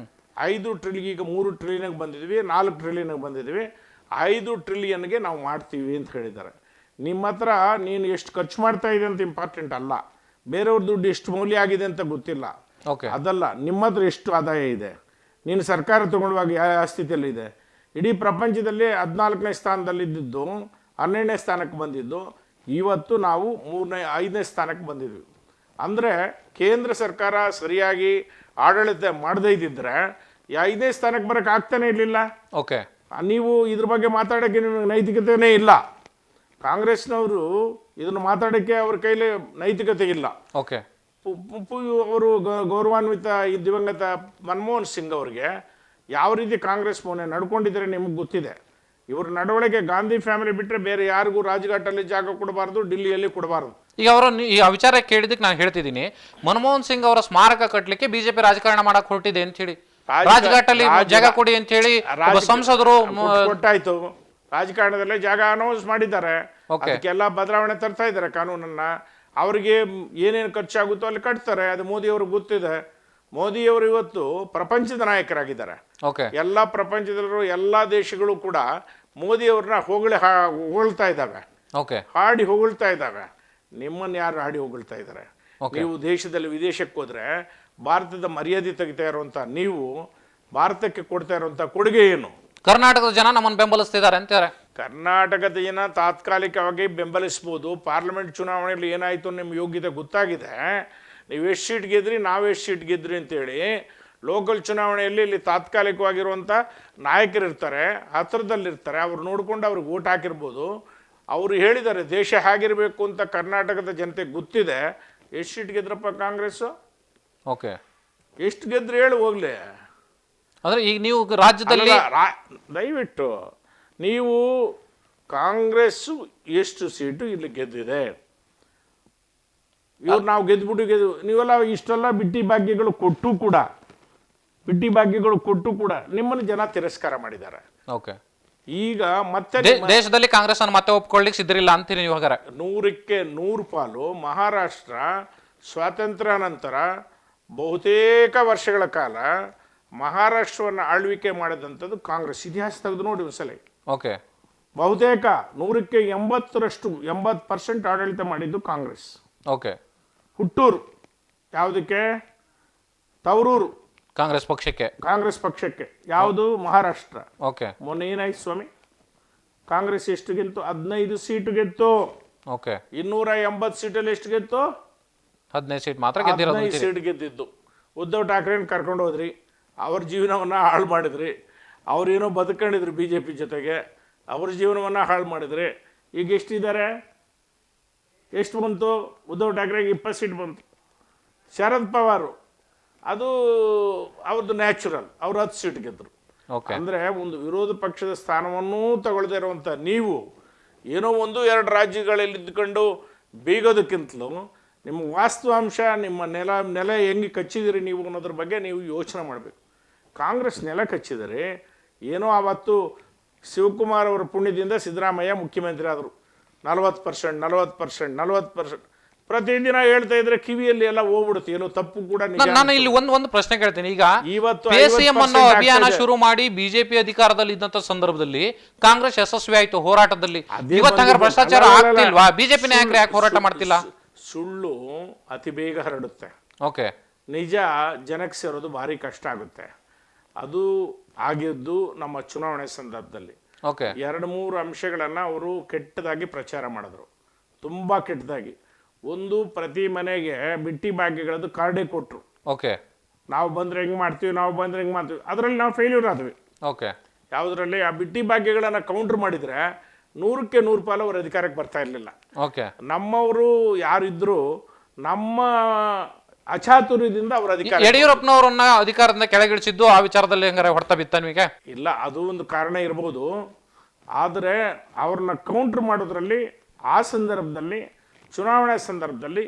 5 ಟ್ರಿಲಿಯನ್, ಈಗ 3 ಟ್ರಿಲಿಯನ್ಗೆ ಬಂದಿದ್ದೀವಿ, 4 ಟ್ರಿಲಿಯನ್ಗೆ ಬಂದಿದ್ದೀವಿ, 5 ಟ್ರಿಲಿಯನ್ಗೆ ನಾವು ಮಾಡ್ತೀವಿ ಅಂತ ಹೇಳಿದ್ದಾರೆ. ನಿಮ್ಮ ಹತ್ರ ನೀನು ಎಷ್ಟು ಖರ್ಚು ಮಾಡ್ತಾ ಇದೆ ಅಂತ ಇಂಪಾರ್ಟೆಂಟ್ ಅಲ್ಲ, ಬೇರೆಯವ್ರ ದುಡ್ಡು ಎಷ್ಟು ಮೌಲ್ಯ ಆಗಿದೆ ಅಂತ ಗೊತ್ತಿಲ್ಲ, ಅದಲ್ಲ. ನಿಮ್ಮ ಹತ್ರ ಎಷ್ಟು ಆದಾಯ ಇದೆ, ನೀನು ಸರ್ಕಾರ ತಗೊಳ್ಳುವಾಗ ಯಾವ ಸ್ಥಿತಿಯಲ್ಲಿದೆ. ಇಡೀ ಪ್ರಪಂಚದಲ್ಲಿ 14ನೇ ಸ್ಥಾನದಲ್ಲಿದ್ದು 12ನೇ ಸ್ಥಾನಕ್ಕೆ ಬಂದಿದ್ದು, ಇವತ್ತು ನಾವು 5ನೇ ಸ್ಥಾನಕ್ಕೆ ಬಂದಿದ್ವಿ. ಅಂದರೆ ಕೇಂದ್ರ ಸರ್ಕಾರ ಸರಿಯಾಗಿ ಆಡಳಿತ ಮಾಡದೇ ಇದ್ದಿದ್ರೆ 5ನೇ ಸ್ಥಾನಕ್ಕೆ ಬರೋಕ್ಕೆ ಆಗ್ತಾನೆ ಇರಲಿಲ್ಲ. ಓಕೆ, ನೀವು ಇದ್ರ ಬಗ್ಗೆ ಮಾತಾಡೋಕ್ಕೆ ನಿಮಗೆ ನೈತಿಕತೆಯೇ ಇಲ್ಲ. ಕಾಂಗ್ರೆಸ್ನವರು ಇದನ್ನು ಮಾತಾಡೋಕ್ಕೆ ಅವ್ರ ಕೈಲಿ ನೈತಿಕತೆ ಇಲ್ಲ. ಓಕೆ, ಅವರು ಗೌರವಾನ್ವಿತ ದಿವಂಗತ ಮನಮೋಹನ್ ಸಿಂಗ್ ಅವರಿಗೆ ಯಾವ ರೀತಿ ಕಾಂಗ್ರೆಸ್ ಮೊನ್ನೆ ನಡ್ಕೊಂಡಿದ್ರೆ ನಿಮಗೆ ಗೊತ್ತಿದೆ. ಇವ್ರ ನಡವಳಿಕೆ ಗಾಂಧಿ ಫ್ಯಾಮಿಲಿ ಬಿಟ್ಟರೆ ಬೇರೆ ಯಾರಿಗೂ ರಾಜ್ಘಾಟಲ್ಲಿ ಜಾಗ ಕೊಡಬಾರ್ದು, ಡಿಲ್ಲಿಯಲ್ಲಿ ಕೊಡಬಾರ್ದು. ಈಗ ಅವರು ಈ ವಿಚಾರ ಕೇಳಿದಕ್ಕೆ ನಾನು ಹೇಳ್ತಿದ್ದೀನಿ, ಮನಮೋಹನ್ ಸಿಂಗ್ ಅವರ ಸ್ಮಾರಕ ಕಟ್ಟಲಿಕ್ಕೆ BJP ರಾಜಕಾರಣ ಮಾಡಕ್ ಹೊರಟಿದೆ ಅಂತ ಹೇಳಿ, ರಾಜ್ಘಾಟಲ್ಲಿ ಜಾಗ ಕೊಡಿ ಅಂತ ಹೇಳಿ ಸಂಸದರು ಕೊಟ್ಟಾಯ್ತು. ರಾಜಕಾರಣದಲ್ಲೇ ಜಾಗ ಅನೌನ್ಸ್ ಮಾಡಿದ್ದಾರೆ, ಅದಕ್ಕೆಲ್ಲ ಬದಲಾವಣೆ ತರ್ತಾ ಇದ್ದಾರೆ ಕಾನೂನನ್ನ. ಅವರಿಗೆ ಏನೇನು ಖರ್ಚಾಗುತ್ತೋ ಅಲ್ಲಿ ಕಟ್ತಾರೆ, ಅದು ಮೋದಿ ಅವ್ರಿಗೆ ಗೊತ್ತಿದೆ. ಮೋದಿಯವರು ಇವತ್ತು ಪ್ರಪಂಚದ ನಾಯಕರಾಗಿದ್ದಾರೆ. ಎಲ್ಲ ಪ್ರಪಂಚದಲ್ಲೂ ಎಲ್ಲ ದೇಶಗಳು ಕೂಡ ಮೋದಿಯವ್ರನ್ನ ಹೊಗಳ್ತಾ ಇದ್ದಾವೆ, ಹಾಡಿ ಹೊಗಳ್ತಾ ಇದ್ದಾವೆ. ನಿಮ್ಮನ್ನು ಯಾರು ಹಾಡಿ ಹೊಗಳ್ತಾ ಇದ್ದಾರೆ? ನೀವು ದೇಶದಲ್ಲಿ ವಿದೇಶಕ್ಕೆ ಹೋದ್ರೆ ಭಾರತದ ಮರ್ಯಾದೆ ತೆಗಿತಾ ಇರುವಂತ ನೀವು ಭಾರತಕ್ಕೆ ಕೊಡ್ತಾ ಇರುವಂತ ಕೊಡುಗೆ ಏನು? ಕರ್ನಾಟಕದ ಜನ ನಮ್ಮನ್ನು ಬೆಂಬಲಿಸ್ತಿದ್ದಾರೆ ಅಂತಾರೆ. ಕರ್ನಾಟಕದ ಜನ ತಾತ್ಕಾಲಿಕವಾಗಿ ಬೆಂಬಲಿಸ್ಬೋದು. ಪಾರ್ಲಿಮೆಂಟ್ ಚುನಾವಣೆಯಲ್ಲಿ ಏನಾಯಿತು ನಿಮ್ಮ ಯೋಗ್ಯತೆ ಗೊತ್ತಾಗಿದೆ. ನೀವು ಎಷ್ಟು ಸೀಟ್ ಗೆದ್ರಿ, ನಾವು ಎಷ್ಟು ಸೀಟ್ ಗೆದ್ರಿ ಅಂತೇಳಿ ಲೋಕಲ್ ಚುನಾವಣೆಯಲ್ಲಿ ಇಲ್ಲಿ ತಾತ್ಕಾಲಿಕವಾಗಿರುವಂಥ ನಾಯಕರಿರ್ತಾರೆ, ಹತ್ತಿರದಲ್ಲಿರ್ತಾರೆ, ಅವ್ರು ನೋಡ್ಕೊಂಡು ಅವ್ರಿಗೆ ಓಟ್ ಹಾಕಿರ್ಬೋದು. ಅವರು ಹೇಳಿದ್ದಾರೆ ದೇಶ ಹೇಗಿರಬೇಕು ಅಂತ ಕರ್ನಾಟಕದ ಜನತೆಗೆ ಗೊತ್ತಿದೆ. ಎಷ್ಟು ಸೀಟ್ ಗೆದ್ರಪ್ಪ ಕಾಂಗ್ರೆಸ್ಸು? ಎಷ್ಟು ಗೆದ್ರೆ ಹೇಳಿ ಹೋಗ್ಲಿ. ಅಂದರೆ ಈಗ ನೀವು ರಾಜ್ಯದಲ್ಲಿ ದಯವಿಟ್ಟು ನೀವು ಕಾಂಗ್ರೆಸ್ಸು ಎಷ್ಟು ಸೀಟು ಇಲ್ಲಿ ಗೆದ್ದಿದೆ, ಇವ್ರು ನಾವು ಗೆದ್ದು ನೀವೆಲ್ಲ ಇಷ್ಟೆಲ್ಲ ಬಿಟ್ಟಿ ಭಾಗ್ಯಗಳು ಕೊಟ್ಟು ಕೂಡ ನಿಮ್ಮನ್ನು ಜನ ತಿರಸ್ಕಾರ ಮಾಡಿದ್ದಾರೆ. ಈಗ ಮತ್ತೆ ದೇಶದಲ್ಲಿ ಕಾಂಗ್ರೆಸ್ ಅನ್ನು ಮತ್ತೆ ಒಪ್ಕೊಳ್ಳಿಕ್ಕೆ ಸಿದ್ಧರಿಲ್ಲ ಅಂತೀರಿ ನೀವು? ಹಾಗಾದ್ರೆ 100ಕ್ಕೆ 100 ಪಾಲು ಮಹಾರಾಷ್ಟ್ರ ಸ್ವಾತಂತ್ರ್ಯ ನಂತರ ಬಹುತೇಕ ವರ್ಷಗಳ ಕಾಲ ಮಹಾರಾಷ್ಟ್ರವನ್ನು ಆಳ್ವಿಕೆ ಮಾಡಿದಂಥದ್ದು ಕಾಂಗ್ರೆಸ್. ಇತಿಹಾಸ ತೆಗೆದು ನೋಡಿ ಒಂದ್ಸಲ. ಬಹುತೇಕ 100ಕ್ಕೆ 80% ಆಡಳಿತ ಮಾಡಿದ್ದು ಕಾಂಗ್ರೆಸ್. ಹುಟ್ಟೂರು ಯಾವುದಕ್ಕೆ? ತವರೂರು ಕಾಂಗ್ರೆಸ್ ಪಕ್ಷಕ್ಕೆ. ಯಾವುದು? ಮಹಾರಾಷ್ಟ್ರ. ಮೊನ್ನೆ ಏನಾಯ್ತು ಸ್ವಾಮಿ? ಕಾಂಗ್ರೆಸ್ ಎಷ್ಟು ಗೆಲ್ತು? 15 ಸೀಟು ಗೆತ್ತು. 280 ಸೀಟಲ್ಲಿ ಎಷ್ಟು ಗೆತ್ತು? 15 ಸೀಟ್ ಮಾತ್ರ ಗೆದ್ದಿರೋದು. 15 ಸೀಟ್ ಗೆದ್ದಿದ್ದು. ಉದ್ಧವ್ ಠಾಕ್ರೆನ ಕರ್ಕೊಂಡು ಹೋದ್ರಿ, ಅವ್ರ ಜೀವನವನ್ನು ಹಾಳು ಮಾಡಿದ್ರಿ. ಅವ್ರೇನೋ ಬದುಕೊಂಡಿದ್ರು BJP ಜೊತೆಗೆ, ಅವ್ರ ಜೀವನವನ್ನು ಹಾಳು ಮಾಡಿದ್ರಿ. ಈಗ ಎಷ್ಟಿದ್ದಾರೆ? ಎಷ್ಟು ಬಂತು? ಉದ್ಧವ್ ಠಾಕ್ರೆಗೆ 20 ಸೀಟ್ ಬಂತು. ಶರದ್ ಪವಾರ್ ಅದು ಅವ್ರದ್ದು ನ್ಯಾಚುರಲ್, ಅವ್ರು 10 ಸೀಟ್ ಗೆದ್ದರು. ಅಂದರೆ ಒಂದು ವಿರೋಧ ಪಕ್ಷದ ಸ್ಥಾನವನ್ನೂ ತಗೊಳ್ದೇ ಇರುವಂಥ ನೀವು ಏನೋ 1-2 ರಾಜ್ಯಗಳಲ್ಲಿ ಇದ್ದುಕೊಂಡು ಬೀಗೋದಕ್ಕಿಂತಲೂ ನಿಮ್ಮ ವಾಸ್ತವಾಂಶ, ನಿಮ್ಮ ನೆಲ ಹೆಂಗೆ ಕಚ್ಚಿದಿರಿ ನೀವು ಅನ್ನೋದ್ರ ಬಗ್ಗೆ ನೀವು ಯೋಚನೆ ಮಾಡಬೇಕು. ಕಾಂಗ್ರೆಸ್ ನೆಲ ಕಚ್ಚಿದರೆ ಏನೋ. ಆವತ್ತು ಶಿವಕುಮಾರ್ ಅವರ ಪುಣ್ಯದಿಂದ ಸಿದ್ದರಾಮಯ್ಯ ಮುಖ್ಯಮಂತ್ರಿ ಆದರು. 40%. ಪ್ರತಿದಿನ ಹೇಳ್ತಾ ಇದ್ರೆ ಕಿವಿಯಲ್ಲಿ ಎಲ್ಲ ಹೋಗ್ಬಿಡುತ್ತೆ, ಏನೋ ತಪ್ಪು ಕೂಡ ನಿಜ. ನಾನು ಇಲ್ಲಿ ಒಂದು ಪ್ರಶ್ನೆ ಕೇಳ್ತೀನಿ. ಈಗ ಇವತ್ತು PCM ಅನ್ನೋ ಅಭಿಯಾನ ಶುರು ಮಾಡಿ ಬಿಜೆಪಿ ಅಧಿಕಾರದಲ್ಲಿ ಇದ್ದಂತ ಸಂದರ್ಭದಲ್ಲಿ ಕಾಂಗ್ರೆಸ್ ಯಶಸ್ವಿ ಆಯ್ತು ಹೋರಾಟದಲ್ಲಿ. ಇವತ್ತಾಗ ಭ್ರಷ್ಟಾಚಾರ ಆಗ್ತಿಲ್ವಾ? ಬಿಜೆಪಿ ನಾಯಕರು ಯಾಕೆ ಹೋರಾಟ ಮಾಡ್ತಿಲ್ಲ? ಸುಳ್ಳು ಅತಿ ಬೇಗ ಹರಡುತ್ತೆ. ಓಕೆ, ನಿಜ ಜನಕ್ಕೆ ಸೇರೋದು ಭಾರಿ ಕಷ್ಟ ಆಗುತ್ತೆ. ಅದು ಆಗಿದ್ದು ನಮ್ಮ ಚುನಾವಣೆ ಸಂದರ್ಭದಲ್ಲಿ. ಓಕೆ, 2-3 ಅಂಶಗಳನ್ನು ಅವರು ಕೆಟ್ಟದಾಗಿ ಪ್ರಚಾರ ಮಾಡಿದ್ರು, ತುಂಬ ಕೆಟ್ಟದಾಗಿ. ಒಂದು, ಪ್ರತಿ ಮನೆಗೆ ಬಿಟ್ಟಿ ಭಾಗ್ಯಗಳದ್ದು ಕಾರ್ಡೇ ಕೊಟ್ಟರು. ಓಕೆ, ನಾವು ಬಂದರೆ ಹೆಂಗೆ ಮಾಡ್ತೀವಿ, ಅದರಲ್ಲಿ ನಾವು ಫೇಲ್ಯೂರ್ ಆದ್ವಿ. ಓಕೆ, ಯಾವುದರಲ್ಲಿ ಆ ಬಿಟ್ಟಿ ಭಾಗ್ಯಗಳನ್ನು ಕೌಂಟ್ರ್ ಮಾಡಿದರೆ 100ಕ್ಕೆ 100 ಪಾಲು ಅವ್ರ ಅಧಿಕಾರಕ್ಕೆ ಬರ್ತಾ ಇರಲಿಲ್ಲ. ಓಕೆ, ನಮ್ಮವರು ಯಾರಿದ್ರು ನಮ್ಮ ಅಚಾತುರ್ಯದಿಂದ ಅವರ ಅಧಿಕಾರ. ಯಡಿಯೂರಪ್ಪನವರನ್ನ ಅಧಿಕಾರದಿಂದ ಕೆಳಗಿಳಿಸಿದ್ದು ಆ ವಿಚಾರದಲ್ಲಿ ಹೆಂಗಾರೆ ಹೊಡ್ತಾ ಬಿತ್ತ ನಿಮಗೆ? ಇಲ್ಲ, ಅದು ಒಂದು ಕಾರಣ ಇರ್ಬೋದು. ಆದರೆ ಅವ್ರನ್ನ ಕೌಂಟ್ರ್ ಮಾಡೋದ್ರಲ್ಲಿ ಆ ಸಂದರ್ಭದಲ್ಲಿ, ಚುನಾವಣೆ ಸಂದರ್ಭದಲ್ಲಿ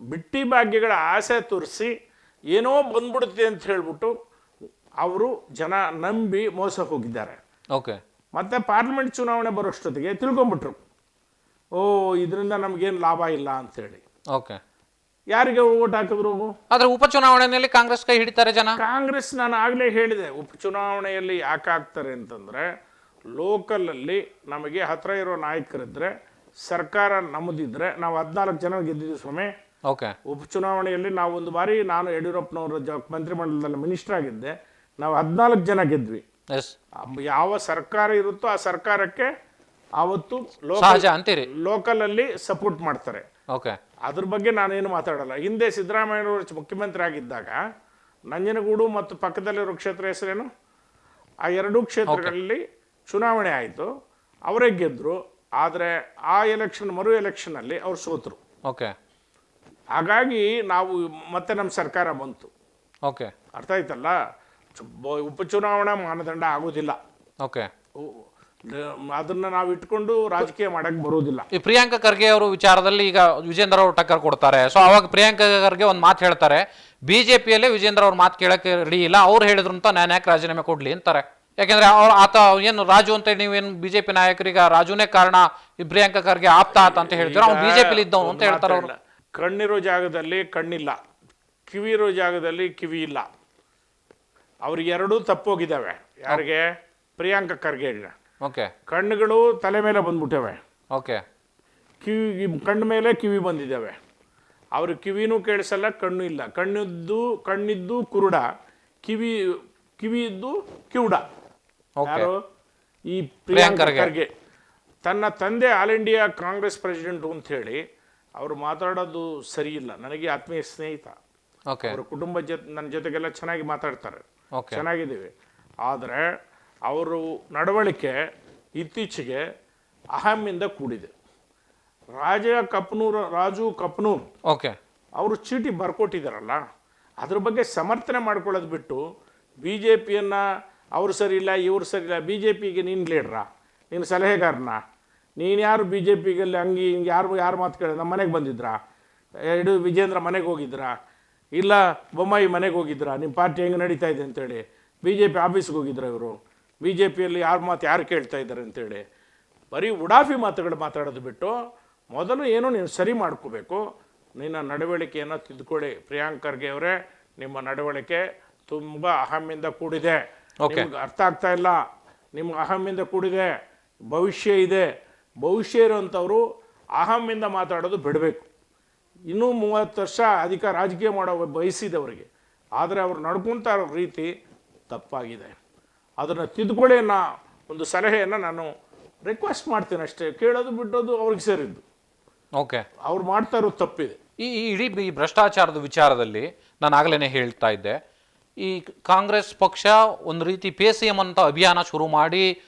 ಬಿಟ್ಟಿ ಭಾಗ್ಯಗಳ ಆಸೆ ತೋರಿಸಿ ಏನೋ ಬಂದ್ಬಿಡುತ್ತೆ ಅಂತ ಹೇಳ್ಬಿಟ್ಟು ಅವರು ಜನ ನಂಬಿ ಮೋಸ ಹೋಗಿದ್ದಾರೆ. ಓಕೆ, ಮತ್ತೆ ಪಾರ್ಲಿಮೆಂಟ್ ಚುನಾವಣೆ ಬರೋಷ್ಟೊತ್ತಿಗೆ ತಿಳ್ಕೊಂಬಿಟ್ರು, ಓ ಇದರಿಂದ ನಮಗೇನು ಲಾಭ ಇಲ್ಲ ಅಂಥೇಳಿ. ಓಕೆ, ಯಾರಿಗೆ ಓಟ್ ಹಾಕಿದ್ರು? ಆದ್ರೆ ಉಪಚುನಾವಣೆಯಲ್ಲಿ ಕಾಂಗ್ರೆಸ್ ಕೈ ಹಿಡಿತಾರೆ ಜನ. ಕಾಂಗ್ರೆಸ್, ನಾನು ಆಗಲೇ ಹೇಳಿದೆ, ಉಪಚುನಾವಣೆಯಲ್ಲಿ ಯಾಕೆ ಆಗ್ತಾರೆ ಅಂತಂದರೆ, ಲೋಕಲಲ್ಲಿ ನಮಗೆ ಹತ್ರ ಇರೋ ನಾಯಕರಿದ್ದರೆ, ಸರ್ಕಾರ ನಮ್ಮದಿದ್ರೆ, ನಾವು 14 ಜನ ಗೆದ್ದಿದ್ದೀವಿ ಸ್ವಾಮಿ. ಓಕೆ, ಉಪಚುನಾವಣೆಯಲ್ಲಿ ನಾವು ಒಂದು ಬಾರಿ, ನಾನು ಯಡಿಯೂರಪ್ಪನವರ ಮಂತ್ರಿಮಂಡಲದಲ್ಲಿ ಮಿನಿಸ್ಟರ್ ಆಗಿದ್ದೆ, ನಾವು 14 ಜನ ಗೆದ್ವಿ. ಯಾವ ಸರ್ಕಾರ ಇರುತ್ತೋ ಆ ಸರ್ಕಾರಕ್ಕೆ ಆವತ್ತು ಸಹಜ ಅಂತೀರಿ, ಲೋಕಲಲ್ಲಿ ಸಪೋರ್ಟ್ ಮಾಡ್ತಾರೆ. ಓಕೆ, ಅದ್ರ ಬಗ್ಗೆ ನಾನೇನು ಮಾತಾಡಲ್ಲ. ಹಿಂದೆ ಸಿದ್ದರಾಮಯ್ಯನವರು ಮುಖ್ಯಮಂತ್ರಿ ಆಗಿದ್ದಾಗ ನಂಜನಗೂಡು ಮತ್ತು ಪಕ್ಕದಲ್ಲಿರೋ ಕ್ಷೇತ್ರ ಹೆಸರೇನು, ಆ 2 ಕ್ಷೇತ್ರಗಳಲ್ಲಿ ಚುನಾವಣೆ ಆಯಿತು, ಅವರೇ ಗೆದ್ದರು. ಆದರೆ ಆ ಮರು ಎಲೆಕ್ಷನಲ್ಲಿ ಅವ್ರು ಸೋತರು. ಓಕೆ, ಹಾಗಾಗಿ ನಾವು ಮತ್ತೆ ನಮ್ಮ ಸರ್ಕಾರ ಬಂತು. ಓಕೆ, ಅರ್ಥ ಆಯ್ತಲ್ಲ. ಉಪಚುನಾವಣಾ ಮಾನದಂಡ ಆಗೋದಿಲ್ಲ. ಓಕೆ, ಅದನ್ನ ನಾವು ಇಟ್ಕೊಂಡು ರಾಜಕೀಯ ಮಾಡಕ್ ಬರೋದಿಲ್ಲ. ಈ ಪ್ರಿಯಾಂಕಾ ಖರ್ಗೆ ಅವರು ವಿಚಾರದಲ್ಲಿ ಈಗ ವಿಜೇಂದ್ರ ಅವರು ಟಕ್ಕರ್ ಕೊಡ್ತಾರೆ. ಸೊ ಅವಾಗ ಪ್ರಿಯಾಂಕಾ ಖರ್ಗೆ ಒಂದು ಮಾತು ಹೇಳ್ತಾರೆ, ಬಿಜೆಪಿಯಲ್ಲೇ ವಿಜೇಂದ್ರ ಅವ್ರ ಮಾತು ಕೇಳಕ್ಕೆ ರೆಡಿ ಇಲ್ಲ, ಅವ್ರು ಹೇಳಿದ್ರು ಅಂತ ನಾನು ಯಾಕೆ ರಾಜೀನಾಮೆ ಕೊಡ್ಲಿ ಅಂತಾರೆ. ಯಾಕೆಂದ್ರೆ ಆತ ಏನು ರಾಜು ಅಂತ ನೀವೇನು ಬಿಜೆಪಿ ನಾಯಕರಿಗೆ ರಾಜುನೇ ಕಾರಣ, ಈ ಪ್ರಿಯಾಂಕಾ ಖರ್ಗೆ ಆಪ್ತ ಅಂತ ಹೇಳ್ತೀರ, ಅವ್ನು ಬಿಜೆಪಿಲಿ ಇದ್ದವನು ಅಂತ ಹೇಳ್ತಾರೆ ಅವರು. ಕಣ್ಣಿರೋ ಜಾಗದಲ್ಲಿ ಕಣ್ಣಿಲ್ಲ, ಕಿವಿ ಇರೋ ಜಾಗದಲ್ಲಿ ಕಿವಿ ಇಲ್ಲ. ಅವ್ರಿಗೆ 2 ತಪ್ಪೋಗಿದ್ದಾವೆ. ಯಾರಿಗೆ? ಪ್ರಿಯಾಂಕಾ ಖರ್ಗೆ. ಓಕೆ, ಕಣ್ಣುಗಳು ತಲೆ ಮೇಲೆ ಬಂದ್ಬಿಟ್ಟವೆ. ಓಕೆ, ಕಣ್ಣು ಮೇಲೆ ಕಿವಿ ಬಂದಿದ್ದಾವೆ. ಅವ್ರ ಕಿವಿನೂ ಕೇಳಿಸಲ್ಲ, ಕಣ್ಣು ಇಲ್ಲ. ಕಣ್ಣಿದ್ದು ಕುರುಡ, ಕಿವಿಯಿದ್ದು ಕಿವುಡ. ಯಾರು? ಈ ಪ್ರಿಯಾಂಕಾ ಖರ್ಗೆ. ತನ್ನ ತಂದೆ ಆಲ್ ಇಂಡಿಯಾ ಕಾಂಗ್ರೆಸ್ ಪ್ರೆಸಿಡೆಂಟು ಅಂತ ಹೇಳಿ ಅವರು ಮಾತಾಡೋದು ಸರಿ ಇಲ್ಲ. ನನಗೆ ಆತ್ಮೀಯ ಸ್ನೇಹಿತ, ಅವರ ಕುಟುಂಬ ನನ್ನ ಜೊತೆಗೆಲ್ಲ ಚೆನ್ನಾಗಿ ಮಾತಾಡ್ತಾರೆ, ಚೆನ್ನಾಗಿದ್ದೀವಿ. ಆದರೆ ಅವರು ನಡವಳಿಕೆ ಇತ್ತೀಚೆಗೆ ಅಹಮ್ಮಿಂದ ಕೂಡಿದೆ. ರಾಜು ಕಪ್ನೂರ್ ಅವರು ಚೀಟಿ ಬರ್ಕೊಟ್ಟಿದ್ದಾರಲ್ಲ, ಅದ್ರ ಬಗ್ಗೆ ಸಮರ್ಥನೆ ಮಾಡ್ಕೊಳ್ಳೋದು ಬಿಟ್ಟು ಬಿ ಜೆ ಪಿಯನ್ನು ಅವ್ರು ಸರಿ ಇಲ್ಲ ಇವ್ರು ಸರಿ ಇಲ್ಲ, ಬಿ ಜೆ ಪಿಗೆ ನೀನು ಲೀಡ್ರಾ, ನೀನು ಸಲಹೆಗಾರನ, ನೀನು ಯಾರು ಬಿ ಜೆ ಪಿಗಲ್ಲಿ ಹಂಗೆ ಹಿಂಗೆ ಯಾರು ಮಾತು ಕೇಳಿ ನಮ್ಮ ಮನೆಗೆ ಬಂದಿದ್ರಾ, ವಿಜೇಂದ್ರ ಮನೆಗೆ ಹೋಗಿದ್ರಾ, ಇಲ್ಲ ಬೊಮ್ಮಾಯಿ ಮನೆಗೆ ಹೋಗಿದ್ರಾ, ನಿಮ್ಮ ಪಾರ್ಟಿ ಹೆಂಗೆ ನಡೀತಾ ಇದೆ ಅಂತೇಳಿ ಬಿ ಜೆ ಪಿ ಆಫೀಸ್ಗೆ ಹೋಗಿದ್ರ ಇವರು, ಬಿ ಜೆ ಪಿಯಲ್ಲಿ ಯಾರು ಕೇಳ್ತಾ ಇದ್ದಾರೆ ಅಂತೇಳಿ ಬರೀ ಉಡಾಫಿ ಮಾತುಗಳು ಮಾತಾಡೋದು ಬಿಟ್ಟು ಮೊದಲು ಏನೋ ನೀನು ಸರಿ ಮಾಡ್ಕೋಬೇಕು, ನಿನ್ನ ನಡವಳಿಕೆಯನ್ನು ತಿದ್ದುಕೊಳ್ಳಿ. ಪ್ರಿಯಾಂಕಾ ಖರ್ಗೆ ಅವರೇ, ನಿಮ್ಮ ನಡವಳಿಕೆ ತುಂಬ ಅಹಮ್ಮಿಂದ ಕೂಡಿದೆ, ನಿಮ್ಗೆ ಅರ್ಥ ಆಗ್ತಾ ಇಲ್ಲ, ನಿಮ್ಮ ಅಹಮ್ಮಿಂದ ಕೂಡಿದೆ, ಭವಿಷ್ಯ ಇದೆ. ಭವಿಷ್ಯ ಇರೋಂಥವ್ರು ಅಹಮ್ಮಿಂದ ಮಾತಾಡೋದು ಬಿಡಬೇಕು. ಇನ್ನೂ 30 ವರ್ಷ ರಾಜಕೀಯ ಮಾಡೋ ಬಯಸಿದವರಿಗೆ, ಆದರೆ ಅವ್ರು ನಡ್ಕೊತಾ ಇರೋ ರೀತಿ ತಪ್ಪಾಗಿದೆ. ಅದನ್ನು ತಿದ್ದುಕೊಳ್ಳಿ ಅನ್ನೋ ಒಂದು ಸಲಹೆಯನ್ನು ನಾನು ರಿಕ್ವೆಸ್ಟ್ ಮಾಡ್ತೀನಿ ಅಷ್ಟೇ. ಕೇಳೋದು ಬಿಟ್ಟೋದು ಅವ್ರಿಗೆ ಸೇರಿದ್ದು. ಓಕೆ, ಅವ್ರು ಮಾಡ್ತಾ ಇರೋದು ತಪ್ಪಿದೆ. ಈ ಭ್ರಷ್ಟಾಚಾರದ ವಿಚಾರದಲ್ಲಿ ನಾನು ಆಗಲೇ ಹೇಳ್ತಾ ಇದ್ದೆ, ಈ ಕಾಂಗ್ರೆಸ್ ಪಕ್ಷ ಒಂದು ರೀತಿ PCM ಅಂತ ಅಭಿಯಾನ ಶುರು ಮಾಡಿ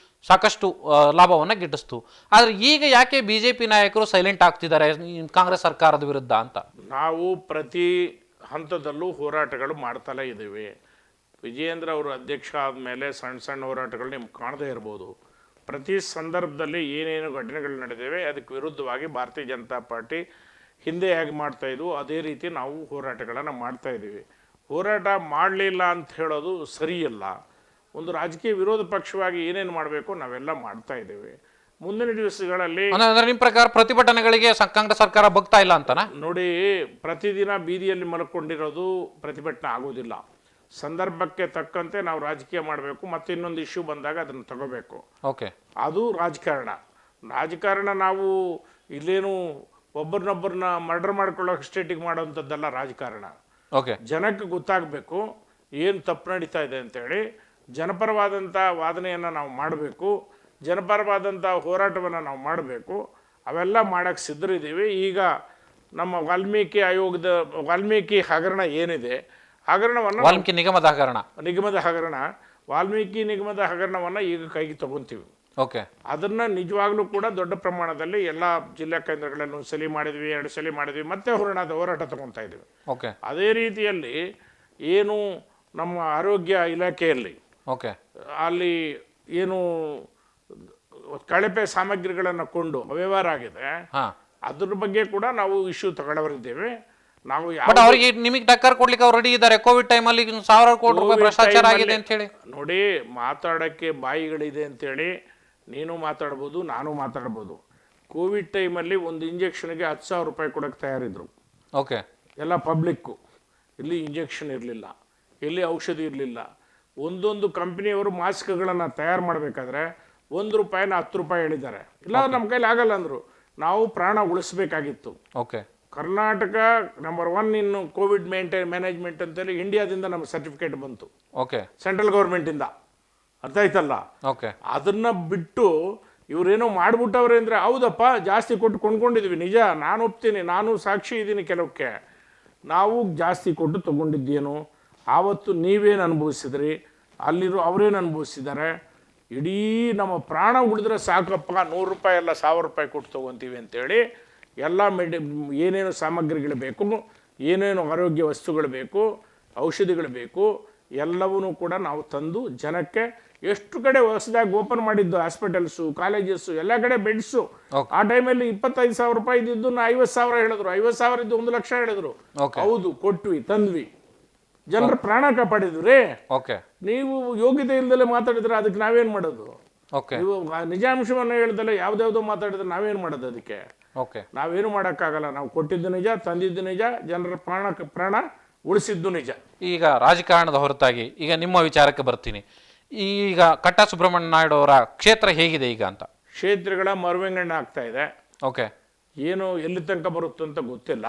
ಸಾಕಷ್ಟು ಲಾಭವನ್ನು ಗಿಟ್ಟಿಸ್ತು. ಆದರೆ ಈಗ ಯಾಕೆ ಬಿಜೆಪಿ ನಾಯಕರು ಸೈಲೆಂಟ್ ಆಗ್ತಿದ್ದಾರೆ ಕಾಂಗ್ರೆಸ್ ಸರ್ಕಾರದ ವಿರುದ್ಧ ಅಂತ? ನಾವು ಪ್ರತಿ ಹಂತದಲ್ಲೂ ಹೋರಾಟಗಳು ಮಾಡ್ತಲೇ ಇದ್ದೀವಿ. ವಿಜೇಂದ್ರ ಅವರು ಅಧ್ಯಕ್ಷ ಆದಮೇಲೆ ಸಣ್ಣ ಹೋರಾಟಗಳು ನಿಮ್ಗೆ ಕಾಣದೇ ಇರ್ಬೋದು. ಪ್ರತಿ ಸಂದರ್ಭದಲ್ಲಿ ಏನೇನು ಘಟನೆಗಳು ನಡೆದಿವೆ ಅದಕ್ಕೆ ವಿರುದ್ಧವಾಗಿ ಭಾರತೀಯ ಜನತಾ ಪಾರ್ಟಿ ಹಿಂದೆ ಹೇಗೆ ಮಾಡ್ತಾಯಿದ್ವು ಅದೇ ರೀತಿ ನಾವು ಹೋರಾಟಗಳನ್ನು ಮಾಡ್ತಾಯಿದ್ದೀವಿ. ಹೋರಾಟ ಮಾಡಲಿಲ್ಲ ಅಂತ ಹೇಳೋದು ಸರಿಯಲ್ಲ. ಒಂದು ರಾಜಕೀಯ ವಿರೋಧ ಪಕ್ಷವಾಗಿ ಏನೇನು ಮಾಡಬೇಕು ನಾವೆಲ್ಲ ಮಾಡ್ತಾಯಿದ್ದೀವಿ. ಮುಂದಿನ ದಿವಸಗಳಲ್ಲಿ ಅಂದ್ರೆ ನಿಮ್ ಪ್ರಕಾರ ಪ್ರತಿಭಟನೆಗಳಿಗೆ ಕಾಂಗ್ರೆಸ್ ಸರ್ಕಾರ ಬಗ್ತಾ ಇಲ್ಲ ಅಂತನಾ? ನೋಡಿ, ಪ್ರತಿದಿನ ಬೀದಿಯಲ್ಲಿ ಮಲ್ಕೊಂಡಿರೋದು ಪ್ರತಿಭಟನೆ ಆಗೋದಿಲ್ಲ. ಸಂದರ್ಭಕ್ಕೆ ತಕ್ಕಂತೆ ನಾವು ರಾಜಕೀಯ ಮಾಡಬೇಕು, ಮತ್ತೆ ಇನ್ನೊಂದು ಇಶ್ಯೂ ಬಂದಾಗ ಅದನ್ನು ತಗೋಬೇಕು. ಓಕೆ, ಅದು ರಾಜಕಾರಣ ನಾವು ಇಲ್ಲೇನು ಒಬ್ಬರನ್ನೊಬ್ಬರನ್ನ ಮರ್ಡರ್ ಮಾಡ್ಕೊಳ್ಳೋಕೆ ಸ್ಟೇಟಿಗೆ ಮಾಡೋವಂಥದ್ದಲ್ಲ ರಾಜಕಾರಣ. ಓಕೆ, ಜನಕ್ಕೆ ಗೊತ್ತಾಗಬೇಕು ಏನು ತಪ್ಪು ನಡೀತಾ ಇದೆ ಅಂತೇಳಿ. ಜನಪರವಾದಂಥ ವಾದನೆಯನ್ನು ನಾವು ಮಾಡಬೇಕು, ಜನಪರವಾದಂಥ ಹೋರಾಟವನ್ನು ನಾವು ಮಾಡಬೇಕು. ಅವೆಲ್ಲ ಮಾಡೋಕ್ಕೆ ಸಿದ್ಧರಿದ್ದೀವಿ. ಈಗ ನಮ್ಮ ವಾಲ್ಮೀಕಿ ಹಗರಣ ಏನಿದೆ, ಹಗರಣವನ್ನು ವಾಲ್ಮೀಕಿ ನಿಗಮದ ಹಗರಣ ವಾಲ್ಮೀಕಿ ನಿಗಮದ ಹಗರಣವನ್ನು ಈಗ ಕೈಗೆ ತಗೊಂತೀವಿ. ಓಕೆ, ಅದನ್ನು ನಿಜವಾಗ್ಲೂ ಕೂಡ ದೊಡ್ಡ ಪ್ರಮಾಣದಲ್ಲಿ ಎಲ್ಲ ಜಿಲ್ಲಾ ಕೇಂದ್ರಗಳಲ್ಲಿ 1 ಸಲ ಮಾಡಿದ್ವಿ, 2 ಸಲ ಮಾಡಿದ್ವಿ, ಮತ್ತೆ ಹೋರಾಟ ತಗೊತಾ ಇದ್ದೀವಿ. ಓಕೆ, ಅದೇ ರೀತಿಯಲ್ಲಿ ಏನು ನಮ್ಮ ಆರೋಗ್ಯ ಇಲಾಖೆಯಲ್ಲಿ ಅಲ್ಲಿ ಏನು ಕಳಪೆ ಸಾಮಗ್ರಿಗಳನ್ನು ಕೊಂಡು ಅವ್ಯವಹಾರ ಆಗಿದೆ, ಅದ್ರ ಬಗ್ಗೆ ಕೂಡ ನಾವು ಇಶ್ಯೂ ತಗೊಳ್ಳವರಿದ್ದೇವೆ. ನಾವು ಅವರಿಗೆ ನಿಮಗೆ ಟಕ್ಕರ್ ಕೊಡ್ಲಿಕ್ಕೆ ಅವ್ರು ರೆಡಿ ಇದ್ದಾರೆ. ಕೋವಿಡ್ ಟೈಮಲ್ಲಿ 1000 ಕೋಟಿ ರೂಪಾಯಿ ಭ್ರಷ್ಟಾಚಾರ ಆಗಿದೆ ಅಂತ ಹೇಳಿ. ನೋಡಿ, ಮಾತಾಡೋಕ್ಕೆ ಬಾಯಿಗಳಿದೆ ಅಂತೇಳಿ ನೀನು ಮಾತಾಡ್ಬೋದು, ನಾನು ಮಾತಾಡ್ಬೋದು. ಕೋವಿಡ್ ಟೈಮಲ್ಲಿ ಒಂದು ಇಂಜೆಕ್ಷನ್ಗೆ 10,000 ರೂಪಾಯಿ ಕೊಡೋಕ್ಕೆ ತಯಾರಿದ್ರು. ಓಕೆ, ಎಲ್ಲ ಪಬ್ಲಿಕ್ಕು. ಇಲ್ಲಿ ಇಂಜೆಕ್ಷನ್ ಇರಲಿಲ್ಲ, ಇಲ್ಲಿ ಔಷಧಿ ಇರಲಿಲ್ಲ. ಒಂದೊಂದು ಕಂಪ್ನಿಯವರು ಮಾಸ್ಕ್ಗಳನ್ನು ತಯಾರು ಮಾಡಬೇಕಾದ್ರೆ 1 ರೂಪಾಯಿನ 10 ರೂಪಾಯಿ ಹೇಳಿದ್ದಾರೆ. ಇಲ್ಲ, ನಮ್ಮ ಕೈಲಿ ಆಗಲ್ಲ ಅಂದರು. ನಾವು ಪ್ರಾಣ ಉಳಿಸ್ಬೇಕಾಗಿತ್ತು. ಓಕೆ, ಕರ್ನಾಟಕ ನಂಬರ್ 1 ಇನ್ನು ಕೋವಿಡ್ ಮ್ಯಾನೇಜ್ಮೆಂಟ್ ಅಂತೇಳಿ ಇಂಡಿಯಾದಿಂದ ನಮ್ಗೆ ಸರ್ಟಿಫಿಕೇಟ್ ಬಂತು. ಓಕೆ, ಸೆಂಟ್ರಲ್ ಗೌರ್ಮೆಂಟಿಂದ. ಅರ್ಥ ಆಯ್ತಲ್ಲ? ಓಕೆ, ಅದನ್ನ ಬಿಟ್ಟು ಇವರೇನೋ ಮಾಡ್ಬಿಟ್ಟವ್ರೆ ಅಂದರೆ, ಹೌದಪ್ಪ ಜಾಸ್ತಿ ಕೊಟ್ಟು ಕೊಂಡ್ಕೊಂಡಿದ್ವಿ, ನಿಜ, ನಾನು ಒಪ್ತೀನಿ, ನಾನು ಸಾಕ್ಷಿ ಇದ್ದೀನಿ. ಕೆಲವಕ್ಕೆ ನಾವು ಜಾಸ್ತಿ ಕೊಟ್ಟು ತೊಗೊಂಡಿದ್ದೇನು, ಆವತ್ತು ನೀವೇನು ಅನುಭವಿಸಿದ್ರಿ, ಅಲ್ಲಿರೋ ಅವರೇನು ಅನುಭವಿಸಿದ್ದಾರೆ. ಇಡೀ ನಮ್ಮ ಪ್ರಾಣ ಉಳಿದ್ರೆ ಸಾಕಪ್ಪ, 100 ರೂಪಾಯಿ ಎಲ್ಲ 1000 ರೂಪಾಯಿ ಕೊಟ್ಟು ತೊಗೊತೀವಿ ಅಂತೇಳಿ ಎಲ್ಲ ಏನೇನು ಸಾಮಗ್ರಿಗಳು ಬೇಕು, ಏನೇನು ಆರೋಗ್ಯ ವಸ್ತುಗಳು ಬೇಕು, ಔಷಧಿಗಳು ಬೇಕು, ಎಲ್ಲವನ್ನೂ ಕೂಡ ನಾವು ತಂದು ಜನಕ್ಕೆ ಎಷ್ಟು ಕಡೆ ಹೊಸದಾಗಿ ಓಪನ್ ಮಾಡಿದ್ದು ಹಾಸ್ಪಿಟಲ್ಸು, ಕಾಲೇಜಸ್ಸು, ಎಲ್ಲ ಕಡೆ ಬೆಡ್ಸು. ಆ ಟೈಮಲ್ಲಿ 25,000 ರೂಪಾಯಿ ಇದ್ದಿದ್ದು 50,000 ಹೇಳಿದ್ರು, 50,000 ಇದ್ದು 1 ಲಕ್ಷ ಹೇಳಿದ್ರು. ಹೌದು, ಕೊಟ್ವಿ, ತಂದ್ವಿ, ಜನರ ಪ್ರಾಣ ಕಾಪಾಡಿದ್ವಿ. ನೀವು ಯೋಗ್ಯತೆ ಇಲ್ದಲೆ ಮಾತಾಡಿದ್ರೆ ಅದಕ್ಕೆ ನಾವೇನು ಮಾಡೋದು? ನೀವು ನಿಜಾಂಶವನ್ನು ಹೇಳ್ದಲೆ ಯಾವ್ದಾವ್ದೋ ಮಾತಾಡಿದ್ರೆ ನಾವೇನು ಮಾಡೋದು? ಅದಕ್ಕೆ ನಾವೇನು ಮಾಡೋಕ್ಕಾಗಲ್ಲ. ನಾವು ಕೊಟ್ಟಿದ್ದು ನಿಜ, ತಂದಿದ್ದು ನಿಜ, ಜನರ ಪ್ರಾಣ ಉಳಿಸಿದ್ದು ನಿಜ. ಈಗ ರಾಜಕಾರಣದ ಹೊರತಾಗಿ ಈಗ ನಿಮ್ಮ ವಿಚಾರಕ್ಕೆ ಬರ್ತೀನಿ. ಈಗ ಕಟ್ಟಾ ಸುಬ್ರಹ್ಮಣ್ಯ ನಾಯ್ಡು ಅವರ ಕ್ಷೇತ್ರ ಹೇಗಿದೆ ಈಗ ಅಂತ? ಕ್ಷೇತ್ರಗಳ ಮರುವೆಂಗಣ್ಣ ಆಗ್ತಾ ಇದೆ. ಓಕೆ, ಏನು ಎಲ್ಲಿ ತನಕ ಬರುತ್ತೆ ಅಂತ ಗೊತ್ತಿಲ್ಲ.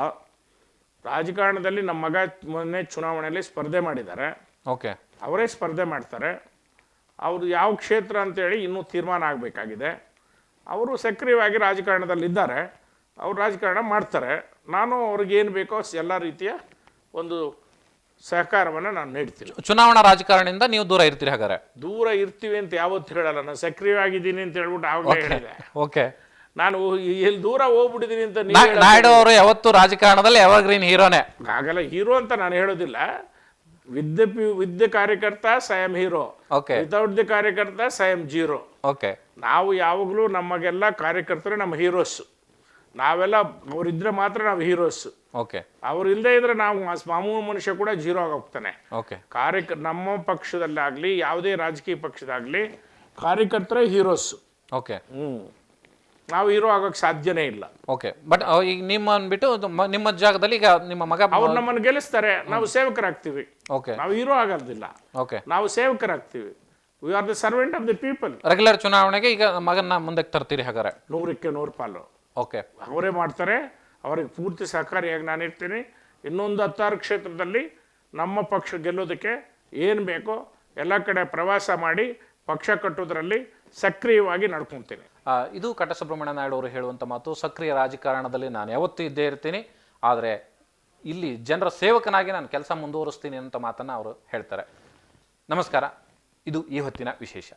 ರಾಜಕಾರಣದಲ್ಲಿ ನಮ್ಮ ಮಗ ಮೊನ್ನೆ ಚುನಾವಣೆಯಲ್ಲಿ ಸ್ಪರ್ಧೆ ಮಾಡಿದ್ದಾರೆ. ಓಕೆ, ಅವರೇ ಸ್ಪರ್ಧೆ ಮಾಡ್ತಾರೆ. ಅವರು ಯಾವ ಕ್ಷೇತ್ರ ಅಂತೇಳಿ ಇನ್ನೂ ತೀರ್ಮಾನ ಆಗಬೇಕಾಗಿದೆ. ಅವರು ಸಕ್ರಿಯವಾಗಿ ರಾಜಕಾರಣದಲ್ಲಿದ್ದಾರೆ, ಅವರು ರಾಜಕಾರಣ ಮಾಡ್ತಾರೆ. ನಾನು ಅವ್ರಿಗೇನು ಬೇಕೋ ಎಲ್ಲ ರೀತಿಯ ಒಂದು ಸಹಕಾರವನ್ನು ನಾನು ನೀಡ್ತೀನಿ. ಚುನಾವಣಾ ರಾಜಕಾರಣದಿಂದ ನೀವು ದೂರ ಇರ್ತೀರಿ? ಹಾಗಾದ್ರೆ ದೂರ ಇರ್ತೀವಿ ಅಂತ ಯಾವತ್ತು ಹೇಳಲ್ಲ. ನಾನು ಸಕ್ರಿಯವಾಗಿದ್ದೀನಿ ಅಂತ ಹೇಳ್ಬಿಟ್ಟು ಆವಾಗಲೇ ಹೇಳಿದೆ. ಓಕೆ, ನಾನು ಎಲ್ಲಿ ದೂರ ಹೋಗ್ಬಿಟ್ಟಿದ್ದೀನಿ ಅಂತ. ನಾಯ್ಡು ಅವರು ಯಾವತ್ತು ರಾಜಕಾರಣದಲ್ಲಿ ಎವರ್ಗ್ರೀನ್ ಹೀರೋನೇ. ಆಗಲ್ಲ, ಹೀರೋ ಅಂತ ನಾನು ಹೇಳೋದಿಲ್ಲ. ವಿತ್ ದ ಕಾರ್ಯಕರ್ತ ಸ್ವಯಂ ಹೀರೋ, ವಿತೌಟ್ ದಿ ಕಾರ್ಯಕರ್ತ ಸ್ವಯಂ ಜೀರೋ. ನಾವು ಯಾವಾಗಲೂ ನಮಗೆಲ್ಲ ಕಾರ್ಯಕರ್ತರು ನಮ್ಮ ಹೀರೋಸ್. ನಾವೆಲ್ಲ ಅವರಿದ್ರೆ ಮಾತ್ರ ನಾವು ಹೀರೋಸ್. ಅವ್ರು ಇಲ್ಲದೆ ಇದ್ರೆ ನಾವು ಮಾಮೂಲು ಮನುಷ್ಯ ಕೂಡ ಜೀರೋ ಆಗಿ ಹೋಗ್ತಾನೆ. ನಮ್ಮ ಪಕ್ಷದಲ್ಲಾಗ್ಲಿ ಯಾವುದೇ ರಾಜಕೀಯ ಪಕ್ಷದಾಗ್ಲಿ ಕಾರ್ಯಕರ್ತರೇ ಹೀರೋಸ್. ನಾವು ಹೀರೋ ಆಗೋಕೆ ಸಾಧ್ಯನೇ ಇಲ್ಲ. ಬಟ್ ಈಗ ನಿಮ್ಮನ್ನು ಬಿಟ್ಟು ನಿಮ್ಮ ಜಾಗದಲ್ಲಿ ಈಗ ನಿಮ್ಮ ಮಗ ಅವ್ರು ನಮ್ಮನ್ನು ಗೆಲ್ಲಿಸ್ತಾರೆ, ನಾವು ಸೇವಕರಾಗ್ತೀವಿ. ನಾವು ಹೀರೋ ಆಗೋದಿಲ್ಲ, ನಾವು ಸೇವಕರಾಗ್ತೀವಿ. We are the servant of the people. Regular ಚುನಾವಣೆಗೆ ಈಗ ಮಗನ ಮುಂದಕ್ಕೆ ತರ್ತೀರಿ ಹಾಗಾದ್ರೆ? 100ಕ್ಕೆ 100 ಪಾಲು ಅವರೇ ಮಾಡ್ತಾರೆ. ಅವರಿಗೆ ಪೂರ್ತಿ ಸಹಕಾರಿಯಾಗಿ ನಾನು ಇರ್ತೀನಿ. ಇನ್ನೊಂದು 16 ಕ್ಷೇತ್ರದಲ್ಲಿ ನಮ್ಮ ಪಕ್ಷ ಗೆಲ್ಲೋದಕ್ಕೆ ಏನು ಬೇಕೋ ಎಲ್ಲ ಕಡೆ ಪ್ರವಾಸ ಮಾಡಿ ಪಕ್ಷ ಕಟ್ಟೋದ್ರಲ್ಲಿ ಸಕ್ರಿಯವಾಗಿ ನಡ್ಕೊತೀನಿ. ಇದು ಕಟ್ಟಾ ಸುಬ್ರಹ್ಮಣ್ಯ ನಾಯ್ಡು ಅವರು ಹೇಳುವಂಥ ಮಾತು. ಸಕ್ರಿಯ ರಾಜಕಾರಣದಲ್ಲಿ ನಾನು ಯಾವತ್ತೂ ಇದ್ದೇ ಇರ್ತೀನಿ, ಆದರೆ ಇಲ್ಲಿ ಜನರ ಸೇವಕನಾಗಿ ನಾನು ಕೆಲಸ ಮುಂದುವರಿಸ್ತೀನಿ ಅಂತ ಮಾತನ್ನು ಅವರು ಹೇಳ್ತಾರೆ. ನಮಸ್ಕಾರ, ಇದು ಈ ಹೊತ್ತಿನ ವಿಶೇಷ.